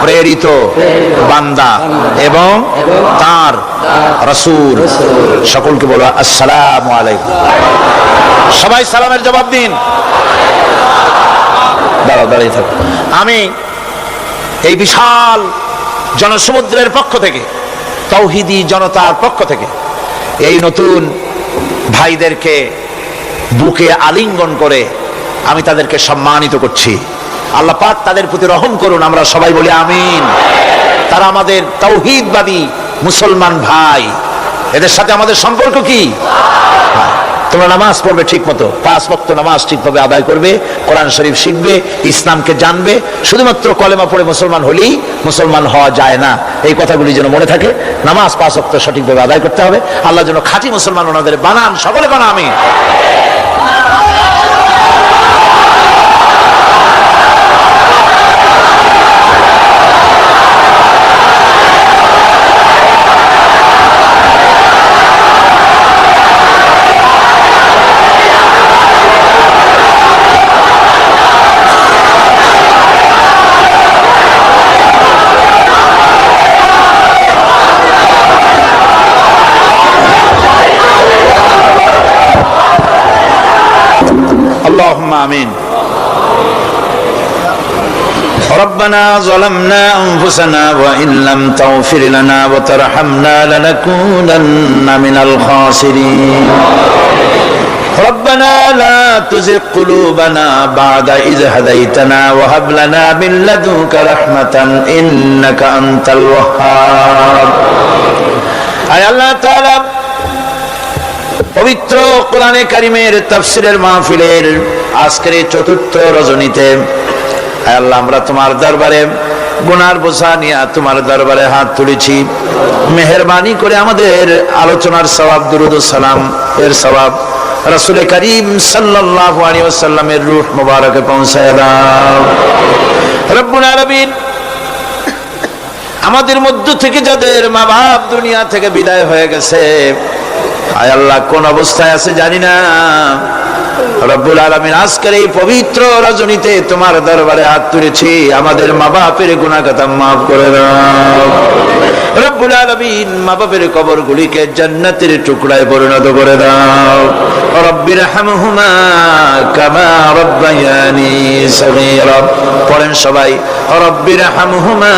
প্রেরিত বান্দা এবং তার রাসূল। সকলকে বলো আসসালামু আলাইকুম। সবাই সালামের জবাব দিন। দাঁড়িয়ে থাকুন। আমি এই বিশাল জনসমুদ্রের পক্ষ থেকে, তাওহীদি জনতার পক্ষ থেকে এই নতুন ভাইদেরকে বুকে আলিঙ্গন করে আমি তাদেরকে সম্মানিত করছি। আল্লাহ পাক তাদের প্রতি রহম করুন, আমরা সবাই বলি আমিন। তারা আমাদের তাওহীদবাদী মুসলমান ভাই, এদের সাথে আমাদের সম্পর্ক কি? তোমরা নামাজ পড়বে ঠিক মতো, 5 ওয়াক্ত নামাজ ঠিকভাবে আদায় করবে, কোরআন শরীফ শিখবে, ইসলামকে জানবে। শুধুমাত্র কলেমা পড়ে মুসলমান হলেই মুসলমান হওয়া যায় না, এই কথাগুলি যেন মনে থাকে। নামাজ 5 ওয়াক্ত সঠিকভাবে আদায় করতে হবে। আল্লাহ যেন খাঁটি মুসলমান ওনাদের বানান, সকলে বানা আমিন। اللهم آمين. ربنا ظلمنا أنفسنا وإن لم تغفر لنا وترحمنا لنكونن من الخاسرين. ربنا لا تزغ قلوبنا بعد إذ هديتنا وهب لنا من لدنك رحمة إنك أنت الوهاب. أي الله تعالى পবিত্র কোরআনে কারিমের তাফসীরের মাহফিলের আজকের চতুর্থ রজনীতে আল্লাহ আমরা তোমার দরবারে গুনার বোঝা নিয়ে তোমার দরবারে হাত তুলেছি। মেহেরবানি করে আমাদের আলোচনার সওয়াব, দুরূদ ও সালাম এর সওয়াব রাসূল করিম সাল্লাল্লাহু আলাইহি ওয়াসাল্লামের রূহ মুবারকে পৌঁছায় দাও। রব্বুল আলামিন, আমাদের মধ্য থেকে যাদের মা বাপ দুনিয়া থেকে বিদায় হয়ে গেছে, আয় আল্লাহ কোন অবস্থায় আছে জানি না, রব্বুল আলামিন আজকের এই পবিত্র রজনীতে তোমার দরবারে হাত তুলেছি, আমাদের মা বাপের গুনাহ খাতা মাফ করে দাও। রব্বুল আলামিন মা বাপের কবরগুলিকে জান্নাতের টুকরায় পরিণত করে দাও। রব্বিরহামহুমা কামা রব্বায়ানি সগীরা। পড়েন সবাই, রব্বিরহামহুমা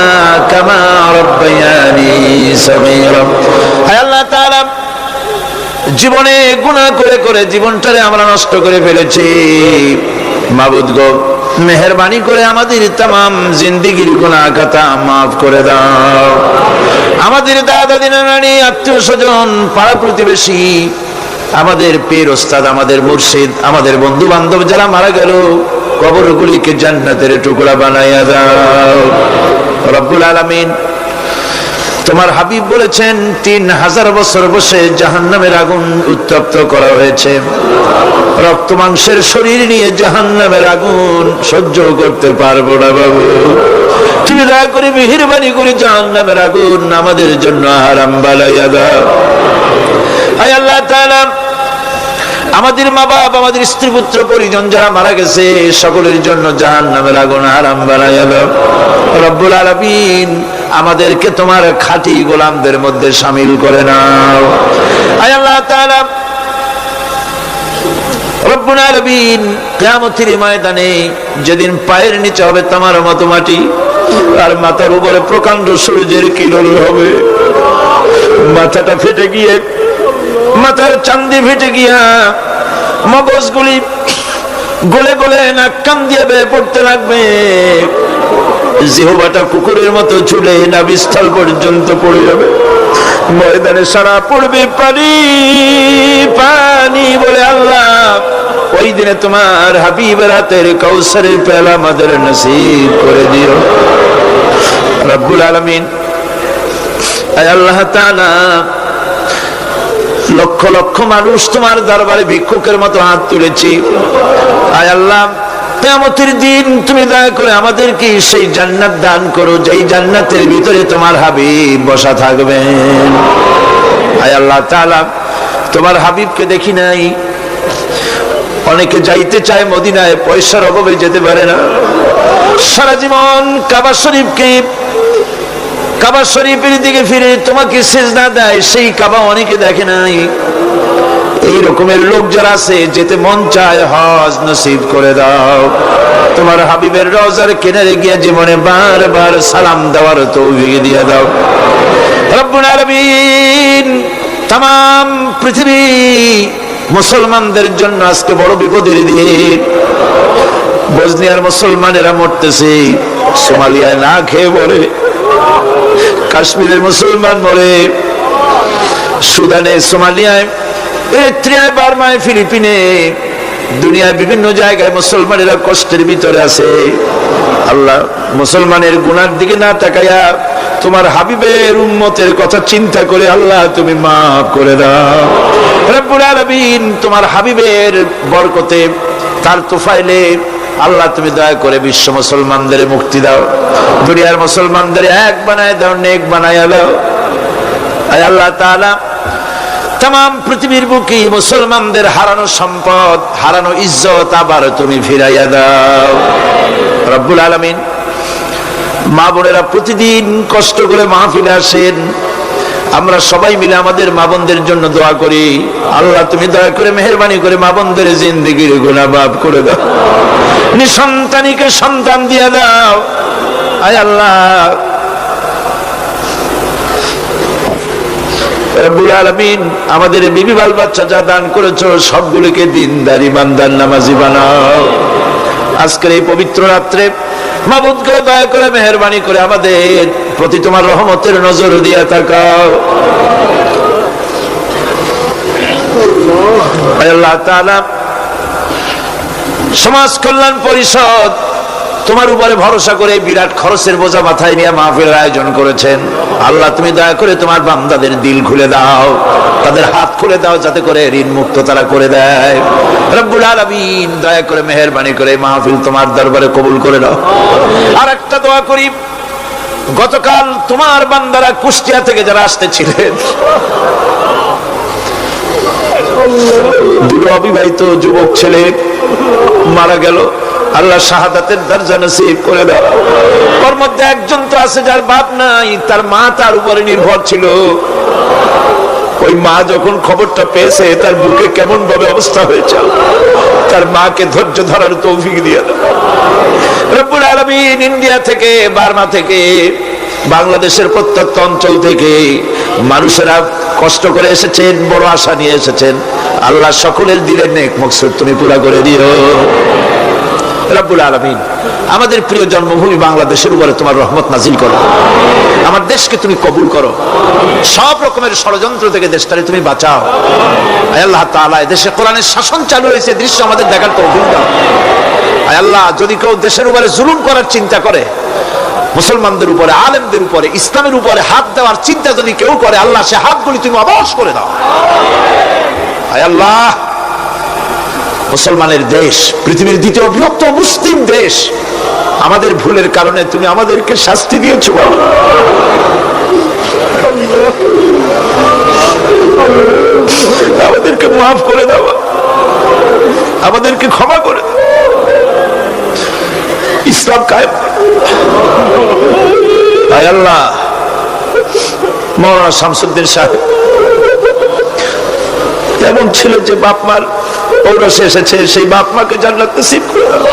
কামা রব্বায়ানি সগীরা। হে আল্লাহ তাআলা, জীবনে গুনাহ করে করে জীবনটারে আমরা নষ্ট করে ফেলেছি। মাবুদ গো, মেহেরবানি করে আমাদের तमाम জিন্দেগীর গুনাহ খাতা maaf করে দাও। আমাদের দাদা দিনা নানি, আত্মীয় স্বজন, পাড়া প্রতিবেশী, আমাদের পীর ওস্তাদ, আমাদের মুর্শিদ, আমাদের বন্ধু বান্ধব যারা মারা গেল, কবরগুলিকে জান্নাতের টুকরা বানাইয়া দাও। রব্বুল আলামিন, তোমার হাবিব বলেছেন 3000 বছর বসে জাহান্নামের আগুন উত্তপ্ত করা হয়েছে। রক্ত মাংসের শরীর নিয়ে জাহান্নামের আগুন সহ্য করতে পারবো না বাবু, তুমি দয়া করে মেহেরবানি করে জাহান্নামের আগুন আমাদের জন্য হারাম বানাইয়া দাও। হে আল্লাহ তাআলা, আমাদের মা বাপ, আমাদের স্ত্রী পুত্র পরিজন যারা মারা গেছে, সকলের জন্য জাহান্নামের আগুন হারাম বানাইয়া দাও। রব্বুল আলামিন, আমাদেরকে তোমার খাঁটি গোলামদের মধ্যে শামিল করে নাও। হে আল্লাহ তাআলা, রব্বুল আলামিন, কিয়ামতের ময়দানে যেদিন পায়ের নিচে হবে তোমার মতো মাটি, আর মাথার উপরে প্রকাণ্ড সূর্যের কিরণ হবে, মাথাটা ফেটে গিয়ে, মাথার চান্দি ফেটে গিয়া মগজগুলি গলে গলে নাক কান দিয়ে বেয়ে পড়তে লাগবে, জিহ্বাটা কুকুরের মতো চুলে নাভিস্থল পর্যন্ত পড়ে যাবে, ময়দানে সারা পড়বে পানি পানি বলে। আল্লাহ, ওই দিনে তোমার হাবিবের হাতের কাউসারের পেয়ালা আমাদের নসিব করে দিও। রব্বুল আলামিন, আয় আল্লাহ তাআলা, লক্ষ লক্ষ মানুষ তোমার দরবারে ভিক্ষুকের মতো হাত তুলেছি। আয় আল্লাহ, কিয়ামতের দিন তুমি দয়া করে আমাদেরকে সেই জান্নাত দান করো, যেই জান্নাতের ভিতরে তোমার হাবিব বসা থাকবেন। আয় আল্লাহ তাআলা, তোমার হাবিবকে দেখি নাই, অনেকে যাইতে চায় মদিনায়, পয়সার অভাবে যেতে পারে না। সারা জীবন কাবা শরীফের দিকে ফিরে তোমাকে সিজদা দেয়, সেই কাবা অনেকে দেখে নাই। এই রকমের লোক যারা আছে, যেতে মন চায়, হজ নসিব করে দাও। তোমার হাবিবের রওজার কিনারে গিয়ে জীবনে বারবার সালাম দেওয়ার তৌফিক দিয়ে দাও। রব্বুল আলামিন, तमाम পৃথিবী মুসলমানদের জন্য আজকে বড় বিপদের দিন। বসনিয়ার মুসলমানেরা মরতেছে, সোমালিয়ায় না খেয়ে মরে, কাশ্মীরের মুসলমান মরে, সুদানে, সোমালিয়ায় এরিত্রিয়ায়, বার্মায়, ফিলিপিনে, দুনিয়ার বিভিন্ন জায়গায় মুসলমানেরা কষ্টের ভিতরে আছে। আল্লাহ, মুসলমানের গুনার দিকে না তাকাইয়া তোমার হাবিবের উম্মতের কথা চিন্তা করে আল্লাহ তুমি মাফ করে দাও। রব্বুল আলামিন, তোমার হাবিবের বরকতে, তার তোফাইলে আল্লাহ তুমি দয়া করে বিশ্ব মুসলমানদের মুক্তি দাও। দুনিয়ার মুসলমানদের এক বানায় দাও, নেক বানায় দাও। আয় আল্লাহ তাআলা, তাম পৃথিবীর বুকে মুসলমানদের হারানো সম্পদ, হারানো ইজ্জত আবার তুমি ফিরাইয়া দাও। রব্বুল আলামিন, মা বোনেরা প্রতিদিন কষ্ট করে মাহফিলে আসেন, আমরা সবাই মিলে আমাদের মা বোনদের জন্য দোয়া করি। আল্লাহ তুমি দয়া করে মেহেরবানি করে মা বোনদের জিন্দেগির গুনাহ মাফ করে দাও, নিঃসন্তানীকে সন্তান দিয়ে দাও। আয় আল্লাহ রব্বুল আলামিন, আমাদের বিবি বাল বাচ্চা যা দান করেছো সবগুলোকে দিনদারি বান্দার নামাজি বানাও। আজকের এই পবিত্র রাত্রে মাবুদকে দয়া করে মেহেরবানি করে আমাদের প্রতি তোমার রহমতের নজর দিয়ে তাকাও। আল্লাহ তাআলা, সমাজ কল্যাণ পরিষদ তোমার উপরে ভরসা করে বিরাট খরচের বোঝা মাথায় নিয়ে মাহফিলের আয়োজন করেছেন। আল্লাহ তুমি দয়া করে তোমার বান্দাদের দিল খুলে দাও, তাদের হাত খুলে দাও, যাতে করে ঋণ মুক্ত তারা করে দেয়। রব্বুল আলামিন, দয়া করে মেহেরবানি করে মাহফিল তোমার দরবারে কবুল করে নাও। আর একটা দোয়া করি, গতকাল তোমার বান্দারা কুষ্টিয়া থেকে যারা আসতেছিলেন, দুটো অবিবাহিত যুবক ছেলে মারা গেল। আল্লাহ শাহাদাতের দরজা নসিব করে দাও। ওর মধ্যে একজন তো আছে যার বাপ নাই, তার মা তার উপরে নির্ভর ছিল। ওই মা যখন খবরটা পেয়েছে তার বুকে কেমন ভাবে অবস্থা হয়েছে, তার মাকে ধৈর্য ধরার তৌফিক দিয়ে দাও। রব্বুল আলামিন, ইন্ডিয়া থেকে, বার্মা থেকে, বাংলাদেশের প্রত্যন্ত অঞ্চল থেকে মানুষেরা কষ্ট করে এসেছেন, বড় আশা নিয়ে এসেছেন। আল্লাহ সকলের দিলের নেক মকসদ তুমি পুরা করে দিও। রব্বুল আলামিন, আমাদের প্রিয় জন্মভূমি বাংলাদেশের উপরে তোমার রহমত নাজিল করো। আমার দেশকে তুমি কবুল করো, সব রকমের ষড়যন্ত্র থেকে দেশটারে তুমি বাঁচাও। আয় আল্লাহ তাআলা, দেশে কোরআনের শাসন চালু হয়েছে, দৃশ্য আমাদের দেখার তৌফিক দাও। আয় আল্লাহ, যদি কেউ দেশের উপরে জুলুম করার চিন্তা করে, মুসলমানদের উপরে, আলেমদের উপরে, ইসলামের উপরে হাত দেওয়ার চিন্তা যদি কেউ করে, আল্লাহ সে হাতগুলি তুমি অবশ করে দাও। আয় আল্লাহ, মুসলমানের দেশ, পৃথিবীর দ্বিতীয় বৃহত্তম মুসলিম দেশ, আমাদের ভুলের কারণে তুমি আমাদেরকে শাস্তি দিয়েছো। আমাদেরকে মাফ করে দাও, আমাদেরকে ক্ষমা করে দাও, ইসলাম কায়েম। আয় আল্লাহ, মাওলানা শামসুদ্দিন সাহেব এমন ছিল যে বাপ মার ঔরসে এসেছে, সেই বাপ মাকে জান্নাত নসিব করে দাও।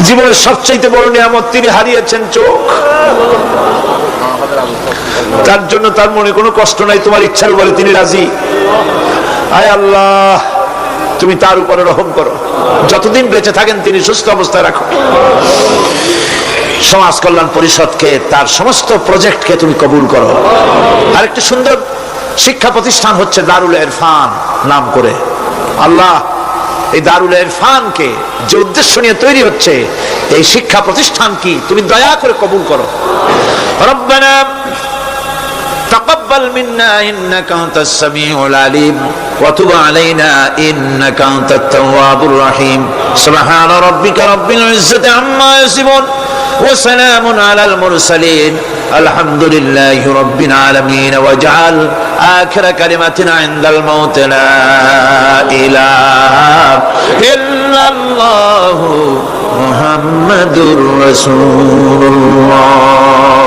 জীবনের সবচাইতে বড় নিয়ামত তিনি হারিয়েছেন চোখ, তার জন্য তার মনে কোনো কষ্ট নাই, তোমার ইচ্ছার উপরে তিনি রাজি। আয় আল্লাহ, তুমি তার উপরে রহম করো, যতদিন বেঁচে থাকেন তিনি সুস্থ অবস্থায় রাখো। সমাজ কল্যাণ পরিষদকে, তার সমস্ত প্রজেক্টকে তুমি কবুল করো। আরেকটি সুন্দর শিক্ষা প্রতিষ্ঠান হচ্ছে দারুল ইরফান নাম করে। আল্লাহ, এই দারুল ইরফানকে যে উদ্দেশ্য নিয়ে তৈরি হচ্ছে, এই শিক্ষা প্রতিষ্ঠান কি তুমি দয়া করে কবুল করো। রব্বানা তাকাব্বাল মিন্না ইন্নাকা আনতাস সামিউল আলিম ওয়া তুব আলাইনা ইন্নাকা আনতাত তাওয়াবুর রহিম। সুবহান রাব্বিকা রাব্বিল ইজ্জাতি আম্মা ইয়াসিফুন ওয়া সালামুন আলাল মুরসালিন আলহামদুলিল্লাহি রাব্বিল আলামিন। ওয়াজআল آخر كلمتنا عند الموت لا إله إلا الله محمد رسول الله.